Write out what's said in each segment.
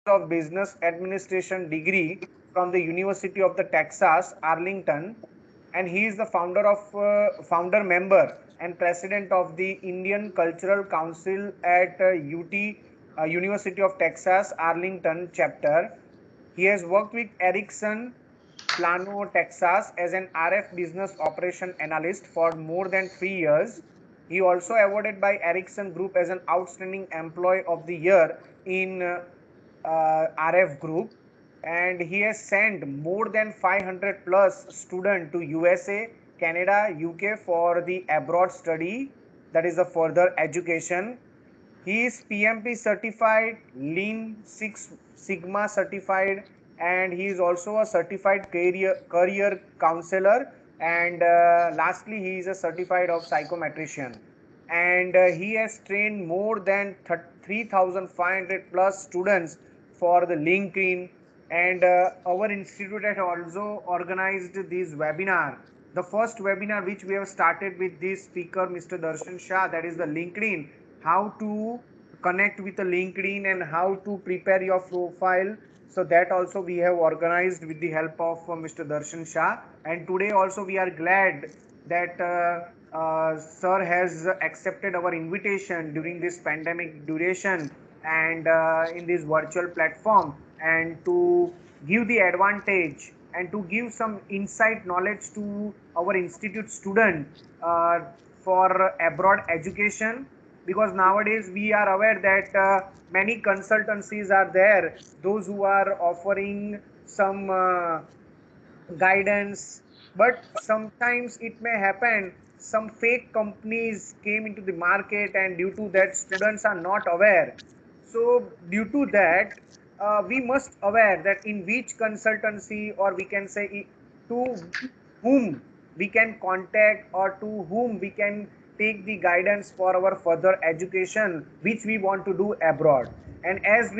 of Business Administration degree from the University of the Texas, Arlington, and he is the founder member and president of the Indian Cultural Council at UT University of Texas, Arlington chapter. He has worked with Ericsson Plano, Texas as an RF business operation analyst for more than 3 years. He also awarded by Ericsson Group as an outstanding employee of the year in RF Group, and he has sent more than 500 plus students to USA, Canada, UK for the abroad study, that is the further education. He is PMP certified, Lean Six Sigma certified, and he is also a certified career counselor. And lastly, he is a certified of psychometrician. And he has trained more than 3,500 plus students for the LinkedIn. And our institute has also organized this webinar. The first webinar which we have started with this speaker, Mr. Darshan Shah, that is the LinkedIn, how to connect with the LinkedIn and how to prepare your profile. So that also we have organized with the help of Mr. Darshan Shah. And today also we are glad that sir has accepted our invitation during this pandemic duration and in this virtual platform, and to give the advantage and to give some insight knowledge to our institute student for abroad education, because nowadays we are aware that many consultancies are there, those who are offering some guidance, but sometimes it may happen some fake companies came into the market, and due to that students are not aware. So due to that, we must aware that in which consultancy, or we can say to whom we can contact, or to whom we can take the guidance for our further education which we want to do abroad. And as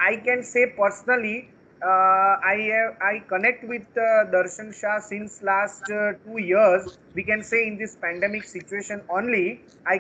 I can say personally, I connect with Darshan Shah since last 2 years. We can say in this pandemic situation only I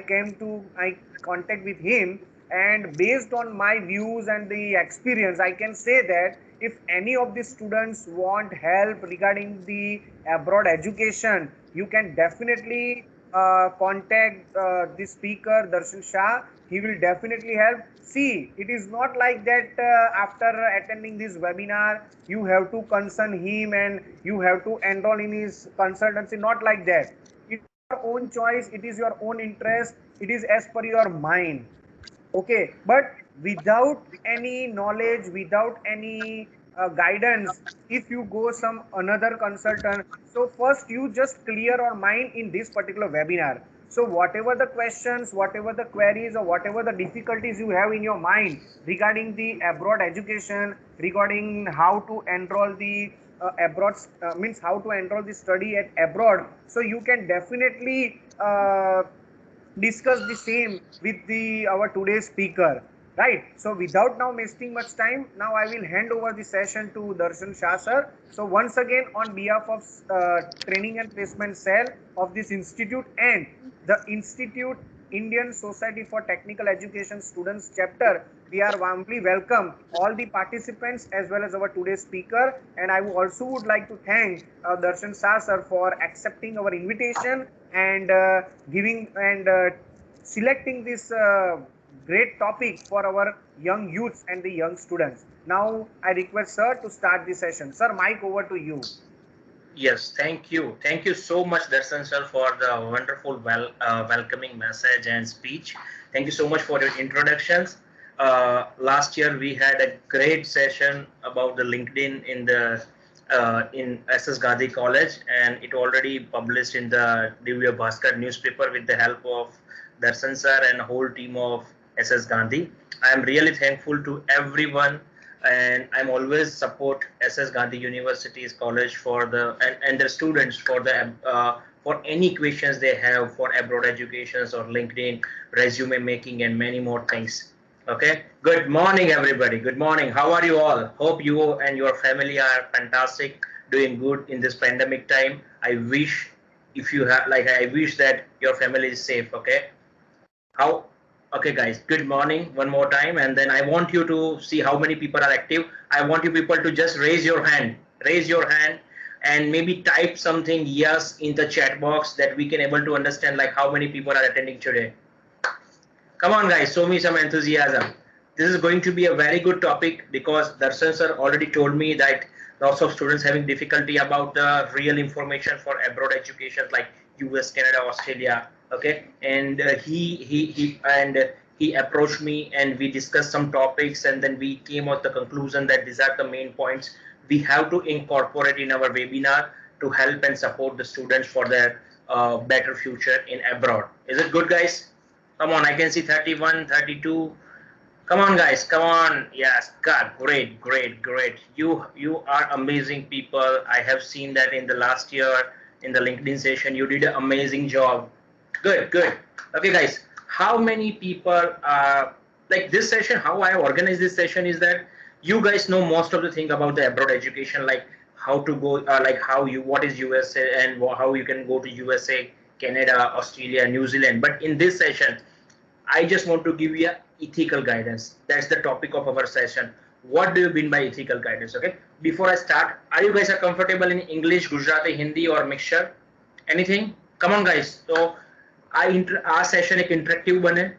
contact with him, and based on my views and the experience, I can say that if any of the students want help regarding the abroad education, you can definitely contact the speaker Darshan Shah. He will definitely help. See, it is not like that after attending this webinar, you have to concern him and you have to enroll in his consultancy. Not like that. It is your own choice. It is your own interest. It is as per your mind. Okay, but without any knowledge, without any guidance, if you go some another consultant, so first you just clear your mind in this particular webinar. So whatever the questions, whatever the queries, or whatever the difficulties you have in your mind regarding the abroad education, regarding how to enroll the abroad, means how to enroll the study at abroad, so you can definitely discuss the same with the our today's speaker, right? So without now wasting much time, now I will hand over the session to Darshan Shah sir. So once again, on behalf of training and placement cell of this institute and the institute Indian Society for Technical Education Students chapter, we are warmly welcome all the participants as well as our today's speaker. And I also would like to thank Darshan Shah sir for accepting our invitation and giving and selecting this great topic for our young youths and the young students. Now I request sir to start the session. Sir, mic over to you. Yes, thank you. Thank you so much, Darshan sir, for the wonderful welcoming message and speech. Thank you so much for your introductions. Last year we had a great session about the LinkedIn in SS Gandhi College, and it already published in the Divya Bhaskar newspaper with the help of Darshan sir and whole team of SS Gandhi. I am really thankful to everyone, and I'm always support SS Gandhi University's college for and the students for any questions they have for abroad educations or LinkedIn resume making and many more things. Okay, good morning everybody. Good morning. How are you all? Hope you and your family are fantastic, doing good in this pandemic time. I wish if you have I wish that your family is safe. Okay, how Okay, guys, good morning one more time. And then I want you to see how many people are active. I want you people to just raise your hand and maybe type something yes in the chat box that we can able to understand like how many people are attending today. Come on, guys, show me some enthusiasm. This is going to be a very good topic because Darshan sir already told me that lots of students having difficulty about the real information for abroad education like US, Canada, Australia. Okay, and he approached me and we discussed some topics and then we came out the conclusion that these are the main points we have to incorporate in our webinar to help and support the students for their better future in abroad. Is it good, guys? Come on, I can see 31, 32. Come on, guys, come on. Yes, God, great, great, great. You are amazing people. I have seen that in the last year in the LinkedIn session. You did an amazing job. Good, good. Okay, guys, how many people like this session? How I organize this session is that you guys know most of the thing about the abroad education, like how to go, like how you what is USA and how you can go to USA, Canada, Australia, New Zealand. But in this session, I just want to give you a ethical guidance. That's the topic of our session. What do you mean by ethical guidance? Okay. Before I start, are you guys are comfortable in English, Gujarati, Hindi, or mixture? Anything? Come on, guys. So, our session एक interactive बने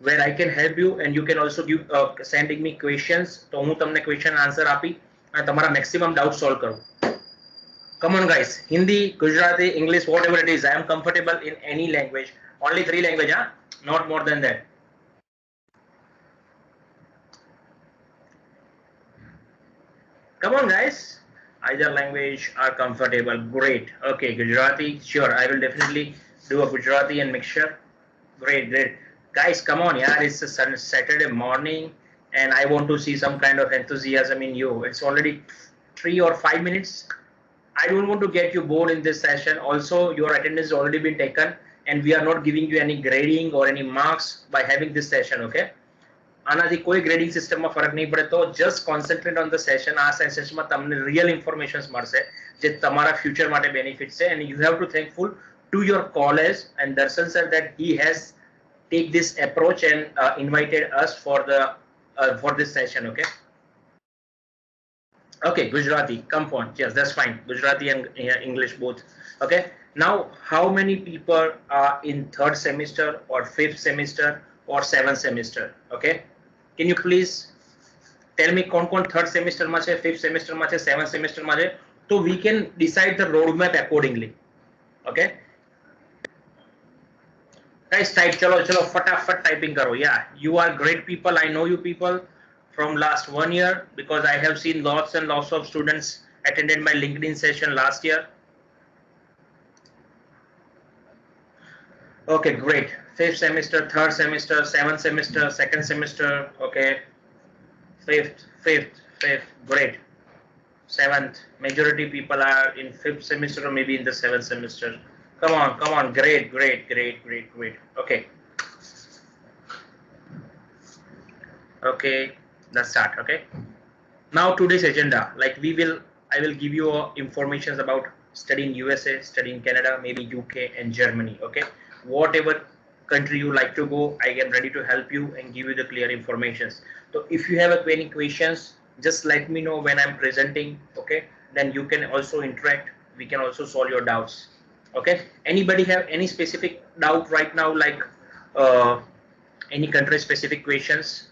where I can help you and you can also give sending me questions. तो हूँ तमने question answer आपी અને તમારા maximum doubt solve करूँ. Come on, guys. Hindi, Gujarati, English, whatever it is. I am comfortable in any language. Only 3 language, huh? Not more than that. Come on, guys. Either language are comfortable. Great. Okay, Gujarati. Sure, I will definitely do a Gujarati and mixture. Great, great. Guys, come on, yeah. It's a Saturday morning, and I want to see some kind of enthusiasm in you. It's already 3 or 5 minutes. I don't want to get you bored in this session. Also, your attendance has already been taken, and we are not giving you any grading or any marks by having this session. Okay. આનાથી કોઈ grading સિસ્ટમમાં ફરક નહીં પડે તો just concentrate on the session આ સેશનમાં તમને રિયલ ઇન્ફોર્મેશન્સ મળશે જે તમારા ફ્યુચર માટે બેનિફિટ છે and you have to thankful to your college and Darshan sir that he has take this approach and invited us for this session. Okay, Gujarati, come on. Yes, that's fine. Gujarati and English both. Okay. Now, how many people are in 3rd semester or 5th semester or 7th semester? Okay. Can you please tell me कौन 3rd semester में है, 5th semester में है, 7th semester में है, तो we can decide the roadmap accordingly. Okay. Guys, type चलो फटाफट typing करो. Yeah, you are great people. I know you people from last 1 year because I have seen lots and lots of students attended my LinkedIn session last year. Okay, great. 5th semester, 3rd semester, 7th semester, 2nd semester. Okay, 5th, great. 7th, majority people are in 5th semester or maybe in the 7th semester. Come on, great. Okay. Okay, let's start. Okay. Now today's agenda, like I will give you information about studying USA, studying Canada, maybe UK and Germany. Okay. Whatever country you like to go, I am ready to help you and give you the clear information. So if you have any questions, just let me know when I'm presenting. Okay, then you can also interact. We can also solve your doubts. Okay, anybody have any specific doubt right now, like any country specific questions?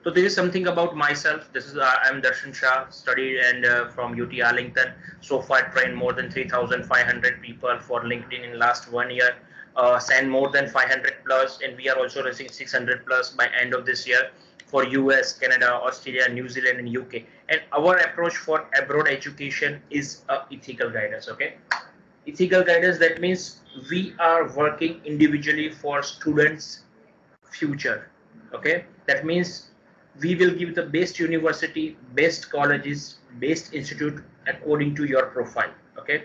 So this is something about myself. This is I'm Darshan Shah, studied and from UT Arlington. So far trained more than 3,500 people for LinkedIn in last 1 year. Send more than 500 plus, and we are also raising 600 plus by end of this year for US, Canada, Australia, New Zealand, and UK. And our approach for abroad education is ethical guidance. Okay, ethical guidance, that means we are working individually for students' future. Okay, that means we will give the best university, best colleges, best institute according to your profile. Okay,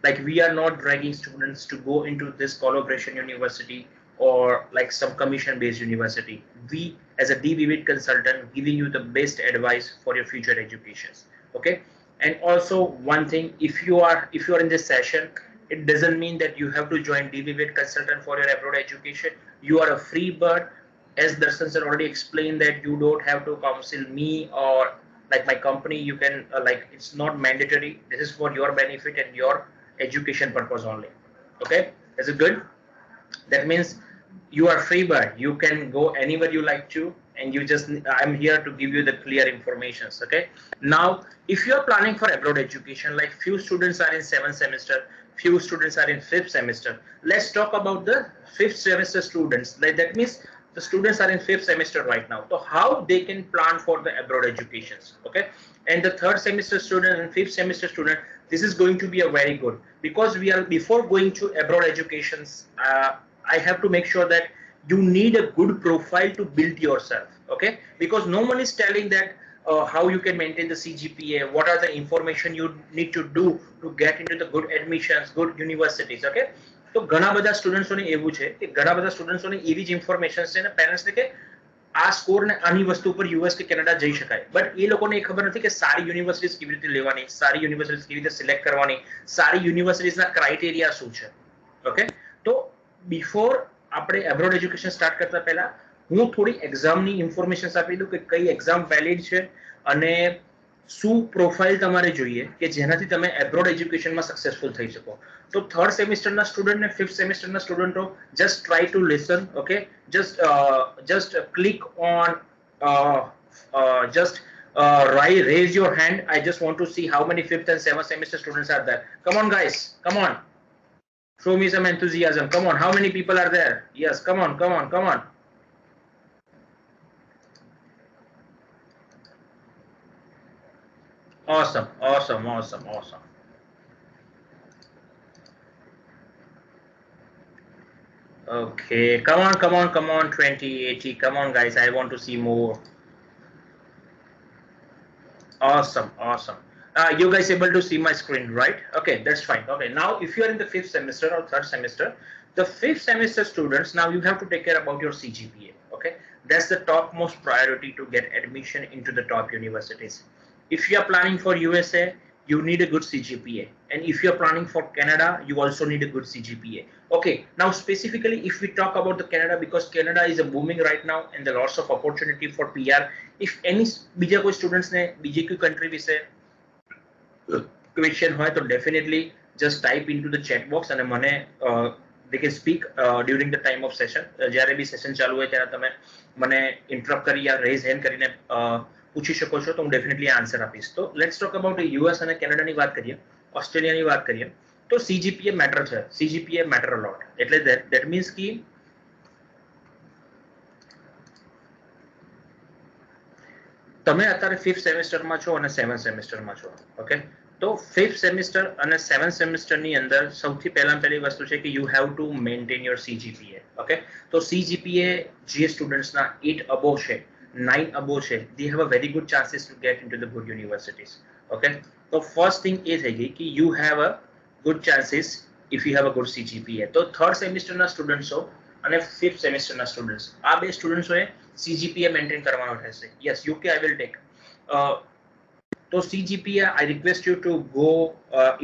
like we are not dragging students to go into this collaboration university or like some commission based university. We as a DVVIT consultant giving you the best advice for your future educations. Okay, and also one thing, if you are in this session, it doesn't mean that you have to join DVVIT consultant for your abroad education. You are a free bird. as Darshan sir already explained that you don't have to counsel me or like my company. You can like it's not mandatory. This is for your benefit and your education purpose only. Okay, is it good? That means you are free bird. You can go anywhere you like to, and you just I'm here to give you the clear informations. Okay. Now, if you are planning for abroad education, like few students are in 7th semester, few students are in 5th semester. Let's talk about the 5th semester students. Like that means the students are in 5th semester right now. So how they can plan for the abroad educations. Okay. And the 3rd semester student and 5th semester student, this is going to be a very good, because we are before going to abroad educations. I have to make sure that you need a good profile to build yourself. Okay, because no one is telling that how you can maintain the CGPA, what are the information you need to do to get into the good admissions, good universities. Okay, તો ઘણા બધા સ્ટુડન્ટ્સોને એવું છે કે ઘણા બધા સ્ટુડન્ટ્સોને એવી જ ઇન્ફોર્મેશન છે ને પેરેન્ટ્સને કે આ સ્કોર ને આની વસ્તુ ઉપર યુએસ કે કેનેડા જઈ શકાય, બટ એ લોકોને એ ખબર નથી કે સારી યુનિવર્સિટીઝ કેવી રીતે લેવાની, સારી યુનિવર્સિટીઝ કેવી રીતે સિલેક્ટ કરવાની, સારી યુનિવર્સિટીઝના ક્રાઇટેરિયા શું છે. ઓકે, તો બિફોર આપણે એબ્રોડ એજ્યુકેશન સ્ટાર્ટ કરતા પહેલા હું થોડી એક્ઝામની ઇન્ફોર્મેશન આપી દઉં કે કઈ એક્ઝામ વેલિડ છે અને શું પ્રોફાઇલ તમારે જોઈએ કે જેનાથી તમે એબ્રોડ એજ્યુકેશનમાં સક્સેસફુલ થઈ શકો. તો 3rd સેમિસ્ટરના સ્ટુડન્ટ ને 5th સેમિસ્ટરના સ્ટુડન્ટો just try to listen. Okay, just click on just raise your hand. I just want to see how many 5th and 7th semester students are there. Come on guys, come on, show me some enthusiasm. Come on, how many people are there? Yes, come on, come on, come on. Awesome, awesome, awesome, awesome. Okay, come on, come on, come on, 20, 80. Come on guys, I want to see more. Awesome, awesome. You guys able to see my screen, right? Okay, that's fine. Okay, now if you are in the 5th semester or 3rd semester, the 5th semester students, now you have to take care about your CGPA. Okay, that's the topmost priority to get admission into the top universities. If you are planning for USA, you need a good CGPA, and if you are planning for Canada, you also need a good CGPA. Okay, now specifically if we talk about the Canada, because Canada is a booming right now and there are lots of opportunity for PR. If any બીજા કોઈ students ને બીજી કોઈ country વિશે question હોય તો definitely just type into the chat box અને મને they can speak during the time of session. જ્યારે બી સેશન ચાલુ હોય ત્યારે તમે મને ઇન્ટરપ્ટ કરી યા રેઝ હેન્ડ કરીને પૂછી શકો છો, તો હું ડેફિનેટલી આન્સર આપીશ. તો લેટ્સ ટોક અબાઉટ યુએસ અને કેનેડાની વાત કરીએ, ઓસ્ટ્રેલિયાની વાત કરીએ. તો CGPA મેટર છે, CGPA મેટર અ લોટ. એટલે that means કે તમે અત્યારે 5th સેમેસ્ટરમાં છો અને 7th સેમેસ્ટરમાં છો. ઓકે, તો 5th સેમેસ્ટર અને 7th સેમેસ્ટરની અંદર સૌથી પહેલી વસ્તુ છે કે you have to maintain your CGPA. Okay, તો CGPA જે સ્ટુડન્ટ્સના 8 અબોવ છે, 9 above છે, they have a very good chances to get into the good universities. Okay, so first thing એ થઈ ગઈ કે you have a good chances if you have a good CGPA. તો 3rd semester ના students હો અને 5th semester ના students, આ બે સ્ટુડન્ટ્સોએ CGPA મેન્ટેન કરવાનો રહેશે. Yes, UK I will take. તો CGPA I request you to go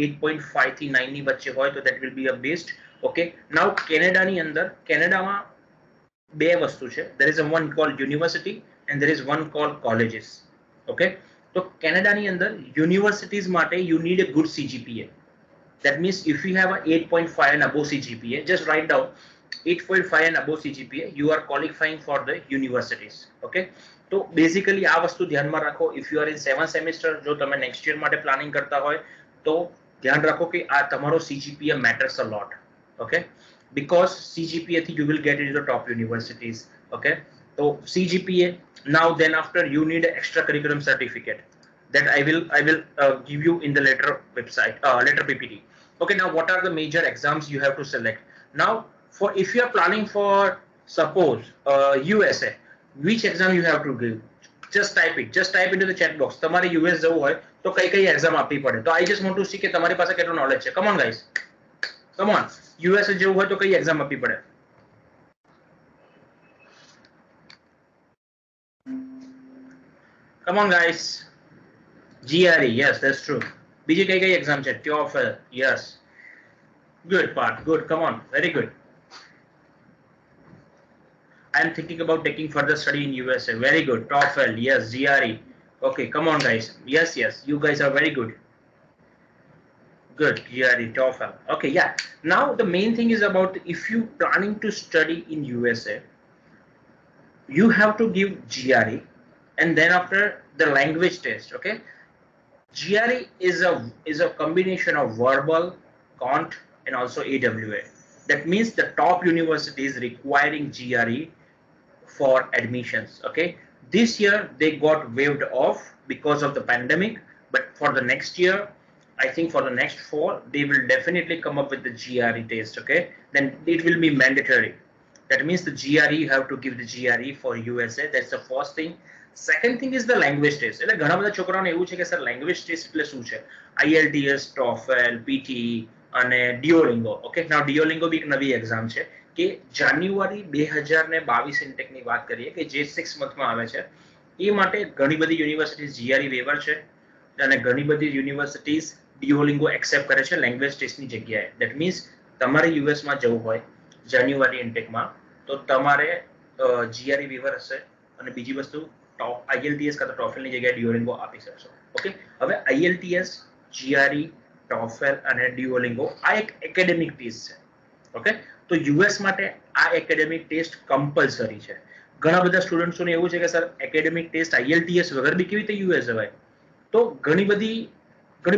8.5 થી 9 ની વચ્ચે હોય તો that will be a best. Okay, now કેનેડાની અંદર, કેનેડામાં બે વસ્તુ છે. there is a one called university and there is one called colleges. Okay, તો કેનેડાની અંદર યુનિવર્સિટીઝ માટે you need a good CGPA. That means if you have a 8.5 and above CGPA, just write down 8.5 and above CGPA, you are qualifying for the universities. Okay, તો basically આ વસ્તુ ધ્યાનમાં રાખો. if you are in 7th semester, જો તમે next year માટે planning કરતા હોય તો ધ્યાન રાખો કે આ તમારો CGPA matters a lot. Okay, because CGPA you will get into the top universities. Okay, so CGPA, now then after you need an extra curriculum certificate that I will give you in the later website, later PPT. Okay, now what are the major exams you have to select? Now for if you are planning for suppose USA, which exam you have to give? Just type it, just type into the chat box. તમારે US જવું હોય તો કઈ કઈ exam આપવી પડે. તો I just want to see કે તમારી પાસે કેટલું નોલેજ છે. Come on guys, come on. US જવું હોય તો કઈ એક્ઝામ આપવી પડે? Come on guys. GRE, yes, that's true. બીજી કઈ કઈ એક્ઝામ છે? TOEFL, yes. Good part, good. Come on, very good. I'm thinking about taking further study in USA. Very good. TOEFL, yes. GRE. Okay, come on, guys. Yes, yes. You guys are very good. Good. GRE, TOEFL. Okay, yeah. Now the main thing is about if you planning to study in USA, you have to give GRE, and then after the language test. Okay, GRE is a combination of verbal, cont, and also AWA. That means the top universities requiring GRE for admissions. Okay, this year they got waived off because of the pandemic, but for the next year, I think for the next fall, they will definitely come up with the GRE test. Okay, then it will be mandatory. That means the GRE, you have to give the GRE for USA. That's the first thing. Second thing is the language test. એટલે ઘણા બધા છોકરાઓને એવું છે કે sir language test એટલે શું છે? IELTS, TOEFL, PTE અને Duolingo. ઓકે, નાઉ Duolingo બી એક નવી એક્ઝામ છે કે જાન્યુઆરી 2022 ઇન્ટેકની વાત કરીએ કે જે 6 મંથમાં આવે છે. એ માટે ઘણી બધી યુનિવર્સિટીઝ GRE વેવર છે અને ઘણી બધી યુનિવર્સિટીઝ Duolingo એક્સેપ્ટ કરે છે લેંગ્વેજ ટેસ્ટની જગ્યાએ. ધેટ મીન્સ તમારે યુએસમાં જવું હોય જાન્યુઆરી ઇન્ટેકમાં તો તમારે GRE વેવર હશે અને બીજી વસ્તુ IELTS કાં તો TOEFL ની જગ્યાએ Duolingo આપી શકશો. ઓકે, હવે IELTS, GRE, TOEFL અને Duolingo આ એક એકેડેમિક ટેસ્ટ છે. ઓકે, તો યુએસ માટે આ એકેડેમિક ટેસ્ટ કમ્પલસરી છે. ઘણા બધા સ્ટુડન્ટ્સોને એવું છે કે સર એકેડેમિક ટેસ્ટ IELTS વગર બી કેવી રીતે યુએસ જવાય? તો ઘણી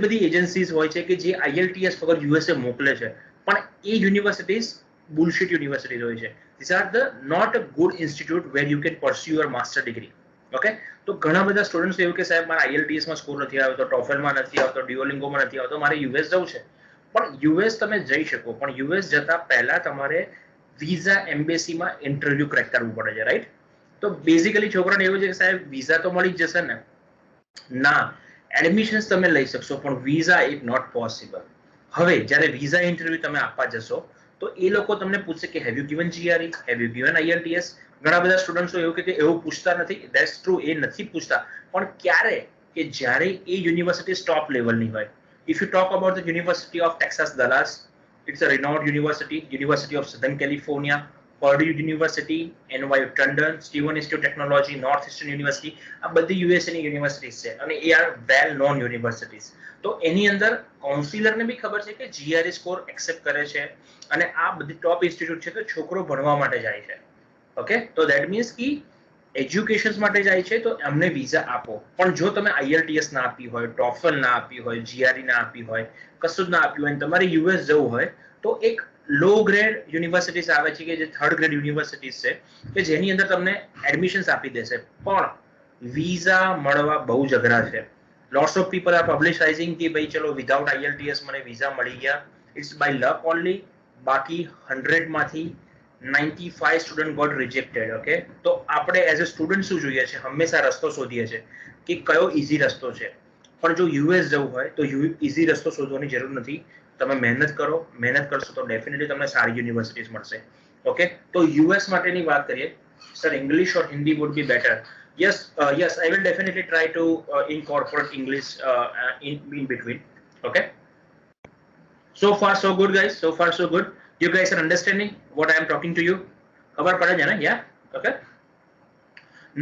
બધી એજન્સીઝ હોય છે કે જે IELTS વગર યુએસએ મોકલે છે, પણ એ યુનિવર્સિટીઝ bullshit universities હોય છે. These are the not a good institute where you can pursue your master degree. Okay, તો ઘણા બધા સ્ટુડન્ટ્સ એવું કે સાહેબ મારા IELTS માં સ્કોર નથી આવતો, TOEFL માં નથી આવતો, Duolingo માં નથી આવતો, મારે યુએસ જવું છે. પણ યુએસ તમે જઈ શકો, પણ યુએસ જતા પહેલા તમારે વિઝા એમ્બેસીમાં ઇન્ટરવ્યુ ક્રેક કરવું પડે છે, રાઈટ? તો બેઝિકલી છોકરાને એવું છે કે સાહેબ વિઝા તો મળી જ જશે ને? ના, એડમિશન્સ તમે લઈ શકશો પણ વિઝા ઇઝ નોટ પોસિબલ. હવે જ્યારે વિઝા ઇન્ટરવ્યુ તમે આપવા જશો તો એ લોકો તમને પૂછશે કે have you given GRE, have you given IELTS. ઘણા બધા સ્ટુડન્ટ્સો એવું કે એવું પૂછતા નથી. ધેટ્સ ટ્રુ, એ નથી પૂછતા. પણ ક્યારે? કે જ્યારે એ યુનિવર્સિટી ટોપ લેવલની હોય. If you talk about the university of Texas Dallas, it's a renowned university, University of Southern California, Purdue University, NYU London, Stephen Institute of Technology, Northeastern University. આ બધી યુએસએની યુનિવર્સિટીઝ છે અને એ આર વેલ નોન યુનિવર્સિટીઝ. તો એની અંદર કાઉન્સિલરને બી ખબર છે કે GRE સ્કોર એક્સેપ્ટ કરે છે અને આ બધી ટોપ ઇન્સ્ટિટ્યૂટ છે તો છોકરો ભણવા માટે જાય છે. ઓકે, તો ધેટ મીન્સ કે એજ્યુકેશન માટે જાય છે તો અમને વિઝા આપો. પણ જો તમે IELTS ના આપી હોય, TOEFL ના આપી હોય, GRE ના આપી હોય, કશું જ ના આપ્યું હોય તમારે યુએસ જવું હોય તો એક લો ગ્રેડ યુનિવર્સિટીઝ આવે છે કે જે થર્ડ ગ્રેડ યુનિવર્સિટીઝ છે કે જેની અંદર તમને એડમિશન્સ આપી દેશે, પણ વિઝા મળવા બહુ જ અઘરા છે. લોટ્સ ઓફ પીપલ આર પબ્લિસાઇઝિંગ કે ભાઈ ચલો વિધાઉટ IELTS મને વિઝા મળી ગયા, ઇટ્સ બાય લક ઓનલી. બાકી 100 માંથી 95 સ્ટુડન્ટ ગોટ રિજેક્ટેડ. ઓકે, તો આપણે એઝ અ સ્ટુડન્ટ શું જોઈએ છે? હંમેશા રસ્તો શોધીએ છીએ કે કયો ઇઝી રસ્તો છે. પણ જો યુએસ જવું હોય તો ઇઝી રસ્તો શોધવાની જરૂર નથી. તમે મહેનત કરો, મહેનત કરશો તો ડેફિનેટલી તમને સારી યુનિવર્સિટીઝ મળશે. ઓકે, તો યુએસ માટેની વાત કરીએ. Sir English or Hindi would be better? Yes, yes, I will definitely try to incorporate English in between. Okay. So far, so good, guys. So far, so good. You guys are understanding what I am talking to you? ખબર પડે છે ને? Yeah. Okay.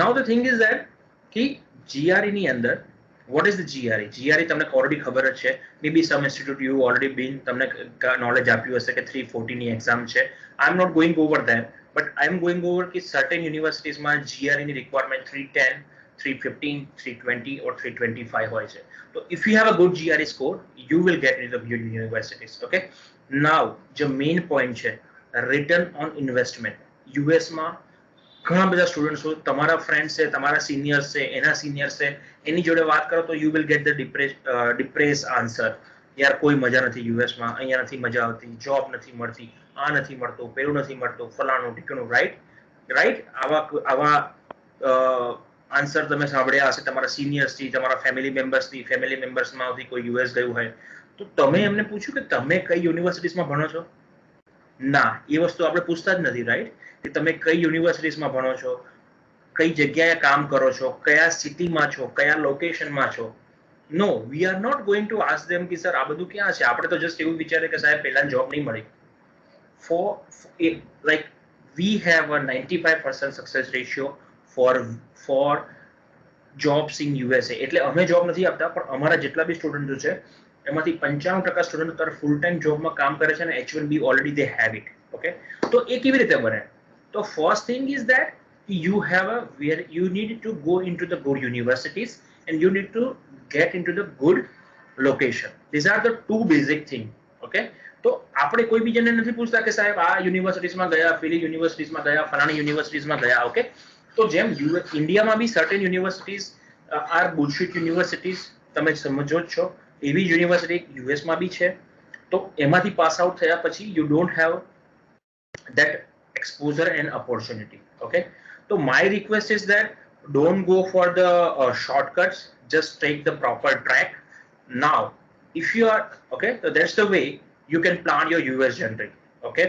Now the thing is that कि GRE ની અંદર what is the GRE? GRE તમને already ખબર જ છે. Maybe some institute you already been તમને knowledge આપ્યું હશે કે 340 ની એક્ઝામ છે. I am not going over that, but I am going over कि certain universities માં GRE ની requirement 310, 315, 320 or 325 હોય છે. So if you have a good GRE score, you will get into the good universities. Okay. Now the main point છે return on investment. US માં ઘણા બધા સ્ટુડન્ટ્સો તમારા ફ્રેન્ડ્સ છે, તમારા સિનિયર્સ છે, એના સિનિયર્સ છે, એની જોડે વાત કરો તો you will get the depress answer. યાર કોઈ મજા નથી યુએસમાં, અહીંયા નથી મજા આવતી, જોબ નથી મળતી, આ નથી મળતું, પેલું નથી મળતું, ફલાણું ઢીકણું, રાઈટ? રાઈટ? આવા આન્સર તમે સાંભળ્યા હશે તમારા સિનિયર્સથી, તમારા ફેમિલી મેમ્બર્સમાંથી કોઈ યુએસ ગયું હોય તો તમે એમને પૂછ્યું કે તમે કઈ યુનિવર્સિટીઝમાં ભણો છો? ના, એ વસ્તુ આપણે પૂછતા જ નથી, રાઈટ? કે તમે કઈ યુનિવર્સિટીઝમાં ભણો છો, કઈ જગ્યાએ કામ કરો છો, કયા સિટીમાં છો, કયા લોકેશનમાં છો. No, we are not going to ask them કે સર આ બધું ક્યાં છે. આપણે તો જસ્ટ એવું વિચારે કે સાહેબ પહેલા જોબ નહીં મળી. Like we have a 95% success ratio for jobs in USA. એટલે અમે જોબ નથી આપતા પણ અમારા જેટલા બી સ્ટુડન્ટો છે એમાંથી 95% સ્ટુડન્ટ અત્યારે ફૂલ ટાઈમ જોબમાં કામ કરે છે અને H1B already they have it. Okay, તો એ કેવી રીતે બને? તો first thing is that you have a where you need to go into the good universities and you need to get into the good location. These are the two basic thing. Okay, તો આપણે કોઈ બીજાને નથી પૂછતા કે સાહેબ આ યુનિવર્સિટીઝમાં ગયા, પેલી યુનિવર્સિટીઝમાં ગયા, ફલાણી યુનિવર્સિટીઝમાં ગયા. ઓકે, તો જેમ ઇન્ડિયામાં બી સર્ટેન યુનિવર્સિટીઝ આર બુલશિટ યુનિવર્સિટીઝ, તમે સમજો જ છો, એવી યુનિવર્સિટી યુએસમાં બી છે. તો એમાંથી પાસ આઉટ થયા પછી you don't have that exposure and opportunity. Okay, so my request is that don't go for the shortcuts, just take the proper track. Now if you are okay, so that's the way you can plan your US journey. Okay,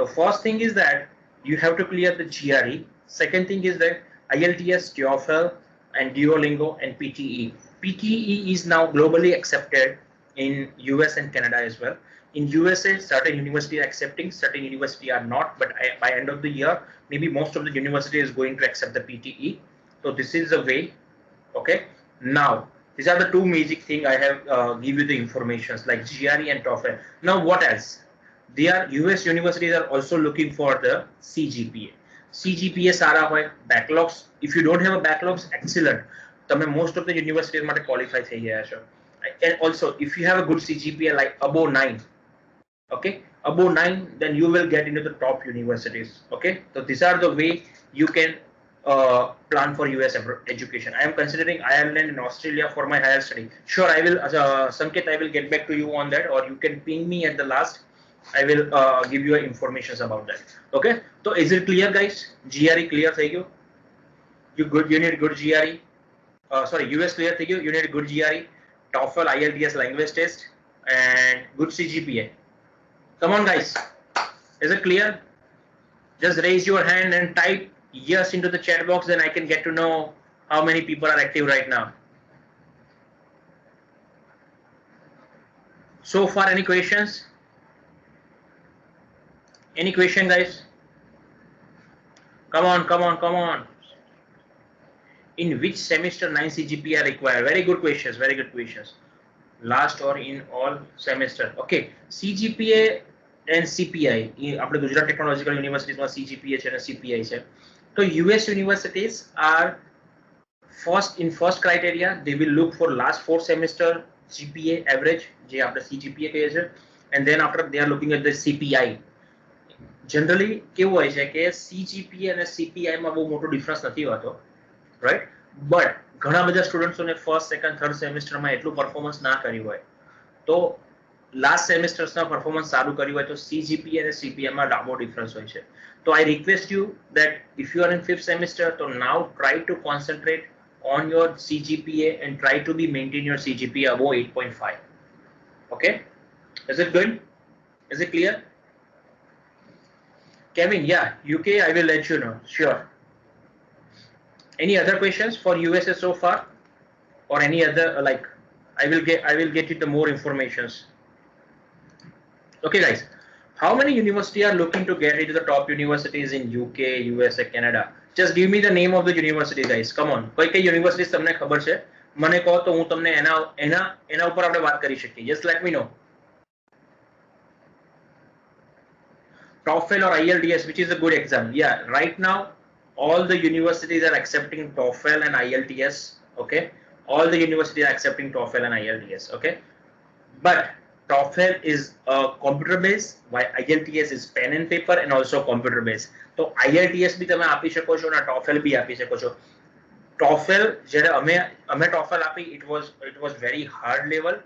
the first thing is that you have to clear the GRE. Second thing is that IELTS, TOEFL and Duolingo and PTE. PTE is now globally accepted in US and Canada as well. In USA, certain universities are accepting, certain universities are not, but by end of the year, maybe most of the university is going to accept the PTE. So this is the way. Okay, now these are the two major things I have give you the informations like GRE and TOEFL. Now what else? They are US universities are also looking for the CGPA. CGPA સારા હોય, backlogs. If you don't have a backlogs, excellent. તમે most of the universities માટે qualify થઈ ગયા છો. And also, if you have a good CGPA like above 9, okay, above 9, then you will get into the top universities. Okay, so these are the way you can plan for US education. I am considering Ireland and Australia for my higher study. Sure, I will Sanket, I will get back to you on that, or you can ping me at the last. I will give you information about that. Okay, so is it clear guys? GRE clear થઈ ગયું? You need good GRE. Sorry, US clear થઈ ગયું, you need good GRE, TOEFL, IELTS language test and good CGPA. Come on guys, is it clear? Just raise your hand and type yes into the chat box, then I can get to know how many people are active right now. So far, any questions? Any question guys? Come on, come on, come on. In which semester 9 CGPA are required? Very good questions, very good questions. Last or in all semester? Okay, CGPA and CPI, આપણે Gujarat technological યુનિવર્સિટીઝમાં CGPA છે અને CPI છે. તો US universities are first criteria, they will look for last 4 semester GPA average, જે આપણે CGPA કહીએ છે, and then after they are looking at the CPI. Generally કેવું હોય છે કે CGPA અને CPI માં બહુ મોટો ડિફરન્સ નથી હોતો, રાઈટ? બટ ઘણા બધા સ્ટુડન્ટ્સોને ફર્સ્ટ સેકન્ડ થર્ડ સેમેસ્ટરમાં એટલું પરફોર્મન્સ ના કર્યું હોય, તો લાસ્ટ સેમેસ્ટર્સના પરફોર્મન્સ સારું કર્યું હોય તો CGPA અને CPI માં ડાબો ડિફરન્સ હોય છે. તો I request you that if you are in 5th semester, so now try to concentrate on your CGPA and try to be maintain your CGPA above 8.5. Okay, is it good? Is it clear? Kevin, yeah, UK, I will let you know. Sure. Any other questions for USA so far, or any other like I will get you the more informations. Okay guys, how many universities are looking to get into the top universities in UK, USA, Canada? Just give me the name of the university guys. Come on, કઈ universities તમને ખબર છે મને કહો તો હું તમને એના ઉપર આપણે વાત કરી શકીએ. Just let me know. TOEFL or IELTS, which is a good exam? Yeah, right now all the universities are accepting TOEFL and IELTS. Okay, all the universities are accepting TOEFL and IELTS. Okay, but TOEFL is computer based, while IELTS is pen and paper and also computer based. So IELTS भी તમે આપી શકો છો અને TOEFL भी આપી શકો છો. TOEFL જ્યારે અમે TOEFL આપી, it was very hard level,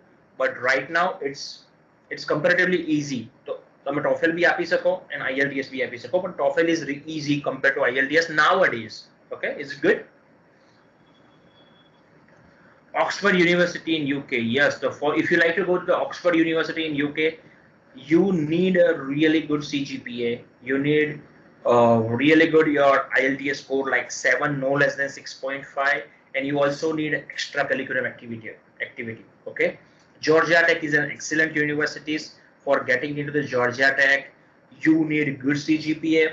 but right now it's comparatively easy. So તમે TOEFL भी આપી શકો and IELTS भी આપી શકો, but TOEFL is easy compared to IELTS nowadays. Okay, it's good. Oxford University in UK, yes. If you like to go to the Oxford University in UK, you need a really good CGPA. You need really good your IELTS score like 7, no less than 6.5, and you also need extracurricular activity. Okay, Georgia Tech is an excellent university. For getting into the Georgia Tech, you need good CGPA.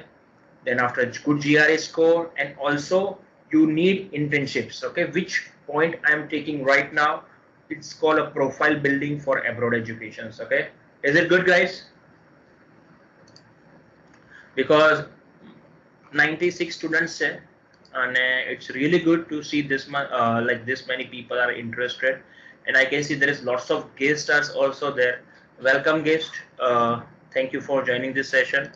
then after good GRE score, and also you need internships. Okay, which point I'm taking right now, it's called a profile building for abroad educations. Okay, is it good, guys? Because 96 students છે and it's really good to see this like this many people are interested, and I can see there is lots of guest stars also there. Welcome guest, thank you for joining this session.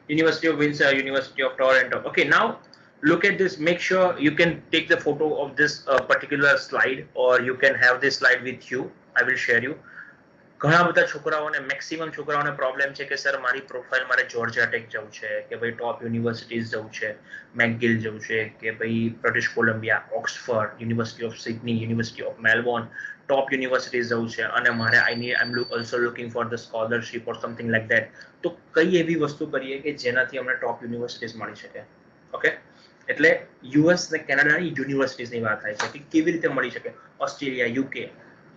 University of Windsor, University of Toronto. Okay, now look at this. Make sure you can take the photo of this particular slide, or you can have this slide with you. I will share you. ઘણા બધા છોકરાઓને maximum છોકરાઓને problem છે કે sir મારી profile મારે Georgia tech જવું છે કે ભાઈ ટોપ યુનિવર્સિટીઝ જવું છે, મેકગિલ જવું છે કે ભાઈ British Columbia, Oxford, University of Sydney, University of Melbourne, top universities જવું છે અને મારે I am also looking for the scholarship or something like that. તો કઈ એવી વસ્તુ કરીએ કે જેનાથી અમને ટોપ યુનિવર્સિટીઝ મળી શકે? ઓકે, એટલે યુએસ ને કેનેડાની યુનિવર્સિટીઝની વાત થાય છે કે કેવી રીતે મળી શકે, ઓસ્ટ્રેલિયા, યુકે.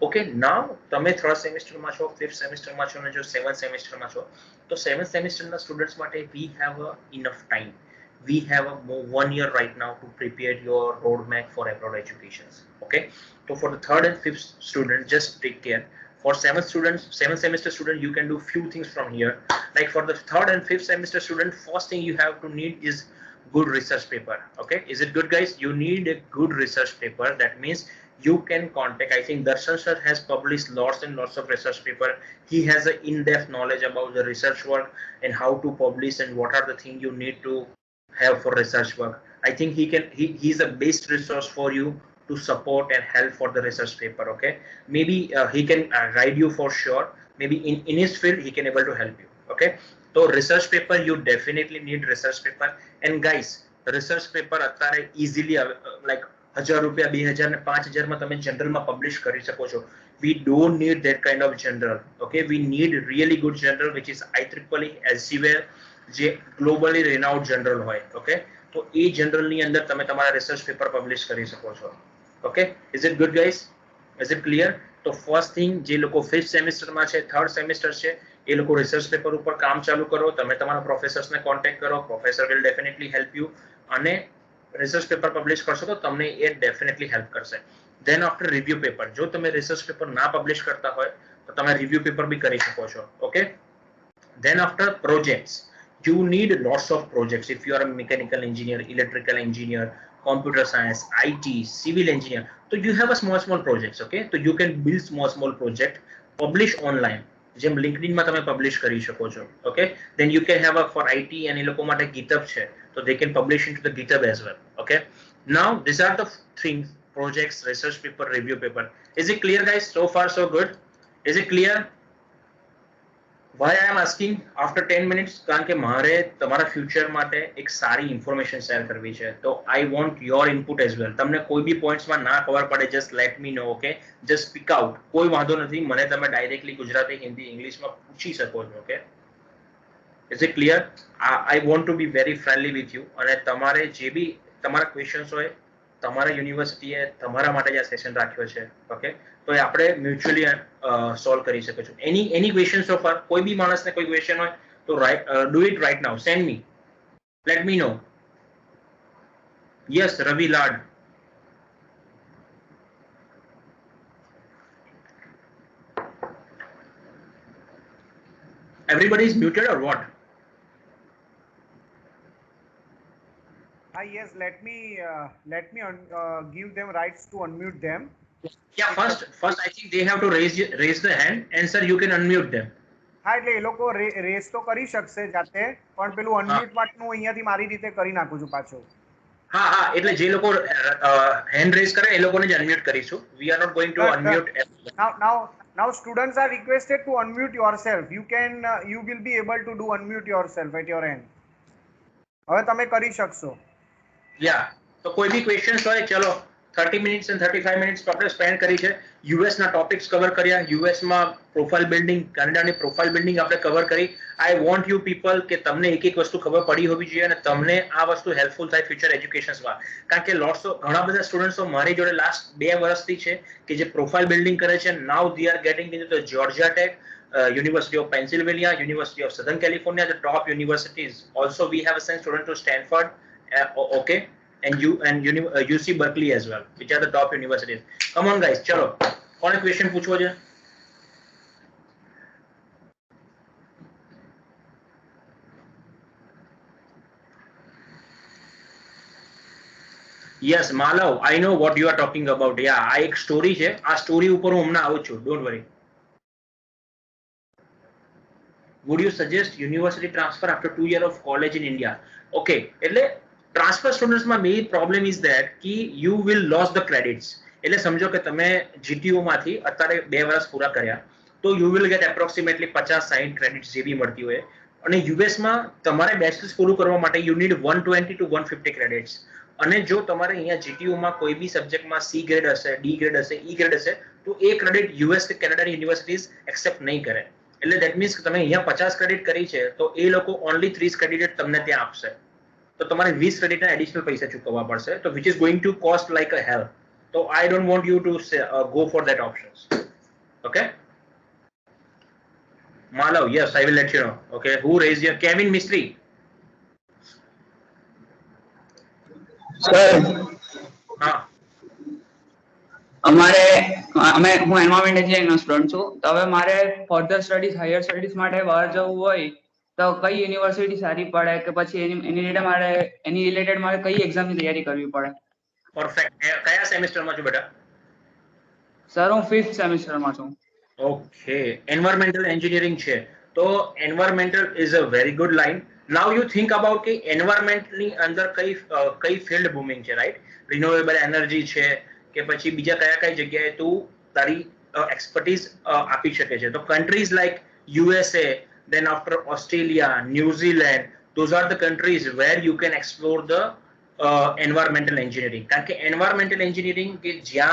Okay, now તમે થર્ડ સેમેસ્ટરમાં છો, ફિફ્થ સેમેસ્ટરમાં છો અને જો સેવન્થ સેમેસ્ટરમાં છો, તો સેવન્થ સેમેસ્ટરના સ્ટુડન્ટ્સ માટે we have enough time. We have a 1 year right now to prepare your roadmap for abroad educations. Okay, so for the third and fifth student, just take care. For seventh students, seventh semester student, you can do few things from here. Like for the third and fifth semester student, first thing you have to need is good research paper. Okay, is it good, guys? You need a good research paper. That means you can contact, I think Darshan sir has published lots and lots of research paper. He has an in-depth knowledge about the research work and how to publish and what are the things you need to have for research work. I think he's the best resource for you to support and help for the research paper. Okay, maybe he can guide you for sure. Maybe in his field he can able to help you. Okay, so research paper, you definitely need research paper. And guys, research paper અત્યારે easily like 1000 રૂપિયા, 2000 ને 5000 માં તમે જનરલમાં publish કરી શકો છો. We don't need that kind of general. Okay, we need really good general which is IEEE, Elsevier, જે globally renowned general હોય. Okay, તો એ general ની અંદર તમે તમારા research paper publish કરી શકો છો. Okay, is it good, guys? Is it clear? તો first thing, જે લોકો 5th semester માં છે, 3rd semester છે, એ લોકો research paper ઉપર કામ ચાલુ કરો. તમે તમારા professors ને contact કરો. Professor will definitely help you અને research paper publish કરશો તો તમને એ definitely help કરશે. Then after review paper, જો તમે research paper ના publish કરતા હોય તો તમે review paper બી કરી શકો છો. Okay, then after projects, you need lots of projects. If you are a mechanical engineer, electrical engineer, computer science, IT, civil engineer, so you have a small projects. Okay, so you can build small project, publish online. જેમ LinkedIn માં તમે publish કરી શકો છો. Okay, then you can have a for IT and એ લોકો માટે GitHub છે, so they can publish into the GitHub as well. Okay, now these are the things: projects, research paper, review paper. Is it clear, guys? So far so good. Is it clear? Why I am asking after 10 minutes? કારણ કે મારે તમારા future માટે એક સારી information share કરવી છે, તો I want your input as well. તમને કોઈ બી પોઈન્ટ્સમાં ના ખબર પડે, just let me know. Okay, just speak out. કોઈ વાંધો નથી, મને તમે ડાયરેક્ટલી ગુજરાતી, હિન્દી, ઇંગ્લિશમાં પૂછી શકો છો. Okay, is it clear? I want to be very friendly with you અને તમારે જે બી તમારા ક્વેશ્ચન્સ હોય, તમારા યુનિવર્સિટીએ તમારા માટે જે સેશન રાખ્યો છે, ઓકે, તો એ આપણે મ્યુચ્યુઅલી સોલ્વ કરી શકો છો. એની ક્વેશ્ચન સો ફાર, કોઈ બી માણસને કોઈ ક્વેશ્ચન હોય તો do it right now, send me, let me know. Yes, Ravi Lad. Everybody is muted or what? Yes, let me give them rights to unmute them. Yeah, first I think they have to raise the hand, and sir you can unmute them. હા, એટલે એ લોકો race તો કરી શકશે જાતે, પણ પેલું unmute માટેનું અહીંયાથી મારી રીતે કરી નાખું છું પાછું. હા, એટલે જે લોકો હેન્ડ રેઝ કરે એ લોકોને જ અનમ્યુટ કરીશું. We are not going to unmute. Now students are requested to unmute yourself. You will be able to do unmute yourself at your end. હવે તમે કરી શકશો. Yeah, તો કોઈ બી ક્વેશ્ચન્સ હોય, ચલો 30 minutes and 35 minutes આપણે સ્પેન્ડ કરી છે. યુએસ ના ટોપિક્સ કવર કર્યા, યુએસ માં પ્રોફાઇલ બિલ્ડિંગ, કનાડાની પ્રોફાઇલ બિલ્ડિંગ આપણે કવર કરી. આઈ વોન્ટ યુ પીપલ કે તમને એક એક વસ્તુ ખબર પડી હોવી જોઈએ અને તમને આ વસ્તુ હેલ્પફુલ થાય ફ્યુચર એજ્યુકેશન્સમાં. કારણ કે ઘણા બધા સ્ટુડન્ટ્સો મારી જોડે લાસ્ટ 2 વર્ષથી છે કે જે પ્રોફાઇલ બિલ્ડિંગ કરે છે. Now they are getting into the Georgia Tech University of Pennsylvania, University of Southern California, the top universities. Also, we have sent students to Stanford, okay, and UC Berkeley as well, which are the top universities. Come on, guys, chalo. कौन question पूछो जे? Yes, Malav, I know what you are talking about. Yeah, આ એક story છે. આ story ઉપર હું હમણાં આવું છું. Don't worry. Would you suggest university transfer after 2 years of college in India? Okay, એટલે transfer students માં main problem is that कि you will lose the credits. એટલે સમજો કે તમે GTO માંથી અત્યારે 2 વર્ષ પૂરા કર્યા તો you will get approximately 50-60 credits જે બી મળતી હોય અને US માં તમારે બેચલર્સ પૂરું કરવા માટે you need 120 to 150 credits. અને જો તમારે અહીંયા GTO માં કોઈ બી સબ્જેક્ટમાં C ગ્રેડ હશે, D ગ્રેડ હશે, E ગ્રેડ હશે તો એ ક્રેડિટ US કે કેનેડાની યુનિવર્સિટીઝ એક્સેપ્ટ નહીં કરે. એટલે ધેટ મીન્સ કે તમે અહીંયા 50 ક્રેડિટ કરી છે તો એ લોકો ઓનલી 30 ક્રેડિટ તમને ત્યાં આપશે તો તમારે 20 ક્રેડિટના એડિશનલ પૈસા ચૂકવવા પડશે તો which is going to cost like a hell તો I don't want you to go for that options okay Malav, yes, I will let you know. Okay, who raised your Kevin Mistry? Sir, હા અમારે હું environment એન્જિનિયરિંગનો student છું તો હવે મારે further studies higher studies માટે બહાર જવું હોય તો કઈ યુનિવર્સિટી સારી પડે કે પછી એની રિલેટેડ મારે કઈ એક્ઝામની તૈયારી કરવી પડે? પરફેક્ટ. કયા સેમેસ્ટરમાં છો બેટા? સર હું 5th સેમેસ્ટરમાં છું. ઓકે, એન્વાયરમેન્ટલ એન્જિનિયરિંગ છે તો environmental is a very good line. Now you think about કે એન્વાયરમેન્ટની અંદર કઈ ફિલ્ડ બૂમિંગ છે, રાઈટ? રિન્યુએબલ એનર્જી છે કે પછી બીજા કઈ જગ્યાએ તું તારી એક્સપર્ટીઝ આપી શકે છે તો countries like USA, then after Australia, New Zealand, those are the countries where you can explore the environmental engineering. કારણ કે environmental engineering કે જ્યાં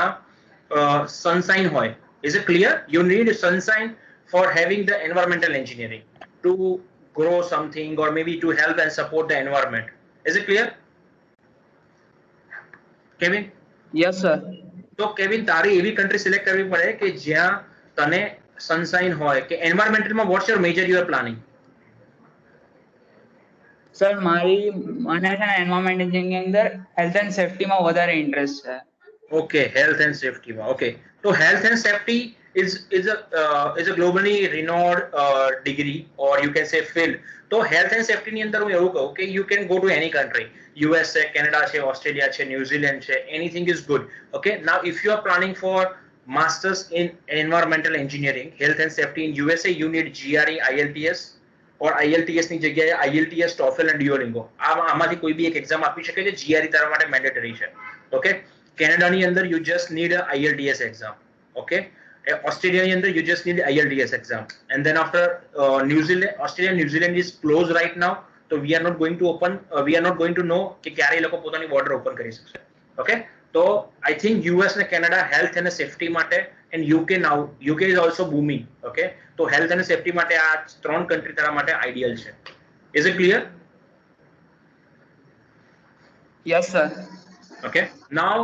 sunshine હોય. Is it clear? You need sunshine for having the environmental engineering to grow something or maybe to help and support the environment. Is it clear? Kevin? Yes sir. તો Kevin તારી એવી country select કરવી પડે કે જ્યાં તને sunshine હોય કે એન્વાયરમેન્ટલમાં what's your major you are planning? Sir મને છે ને એન્વાયરમેન્ટ એન્જિનિયરિંગ અંદર હેલ્થ એન્ડ સેફ્ટીમાં વધારે ઇન્ટરેસ્ટ છે. ઓકે, હેલ્થ એન્ડ સેફ્ટીમાં. ઓકે, તો health and safety is a globally renowned degree or you can say field. તો health and safety ની અંદર હું એવું કહું કે you can go to any country. US છે, કેનેડા છે, ઓસ્ટ્રેલિયા છે, ન્યુઝીલેન્ડ છે, anything is good. Okay, now if you are planning for masters in environmental engineering, health and safety in USA, you need GRE, IELTS or IELTS ની જગ્યાએ IELTS, TOEFL and Duolingo. આમાંથી કોઈ બી એક exam આપી શકે છે. GRE તારા માટે મેન્ડેટરી છે. ઓકે, કેનેડાની અંદર you just need a IELTS exam. Okay, Australia under you just need IELTS exam, and then after New Zealand, Australia, New Zealand is closed right now, so we are not going to open. We are not going to know कि क्યારે લોકો પોતાની border open કરી શકશે. Okay, so I think US and Canada health and safety માટે and UK now UK is also booming. Okay, so health and safety માટે આ ત્રણ country તારા માટે ideal છે. Is it clear? Yes sir. Okay, now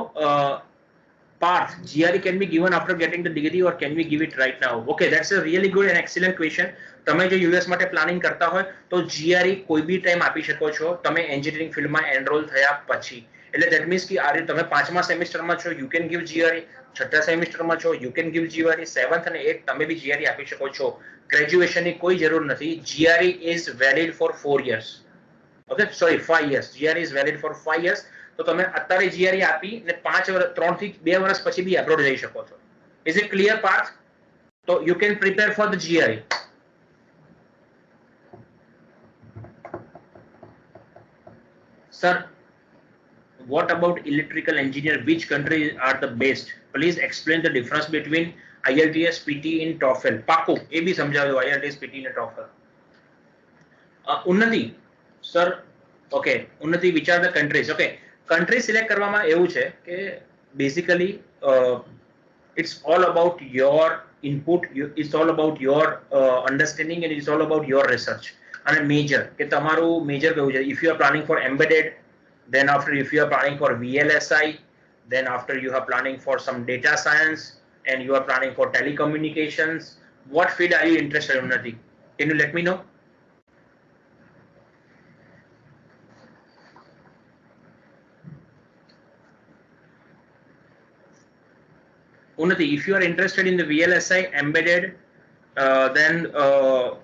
Parth, GRE can be given after getting the degree or can we give it right now? Okay, that's a really good and excellent question. તમે જો US માટે planning કરતા હોય તો GRE કોઈ બી time આપી શકો છો તમે એન્જિનિયરિંગ ફિલ્ડમાં એનરોલ થયા પછી. એટલે ધેટ મીન્સ કે આ રીતે તમે 5મા સેમેસ્ટરમાં છો you can give GRE, 6ઠા સેમેસ્ટરમાં છો you can give GRE, 7th અને 8th તમે બી GRE આપી શકો છો. ગ્રેજ્યુએશનની કોઈ જરૂર નથી. GRE is valid for 4 years. Okay, sorry, 5 years. GRE is valid for 5 years. તો તમે અત્યારે GRE આપી ને 3 થી 2 વર્ષ પછી બી એબ્રોડ જઈ શકો છો. Is it clear, Parth? So you can prepare for the GRE. Sir, what about electrical engineer? Which countries are the best? Please explain the difference between IELTS, PT and TOEFL. પાકું એ બી સમજાવ્યો IELTS, PT અને TOEFL. ઉન્નતિ sir, okay, ઉન્નતિ which are the countries? Okay, country select કરવામાં એવું છે કે basically it's all about your input, it's all about your understanding and it's all about your research. And major કે તમારું major કયું છે? If you are planning for embedded, then after if you are planning for VLSI, then after you are planning for some data science and you are planning for telecommunications what field are you interested in, Unnati? Can you let me know? Unnati, if you are interested in the VLSI embedded, then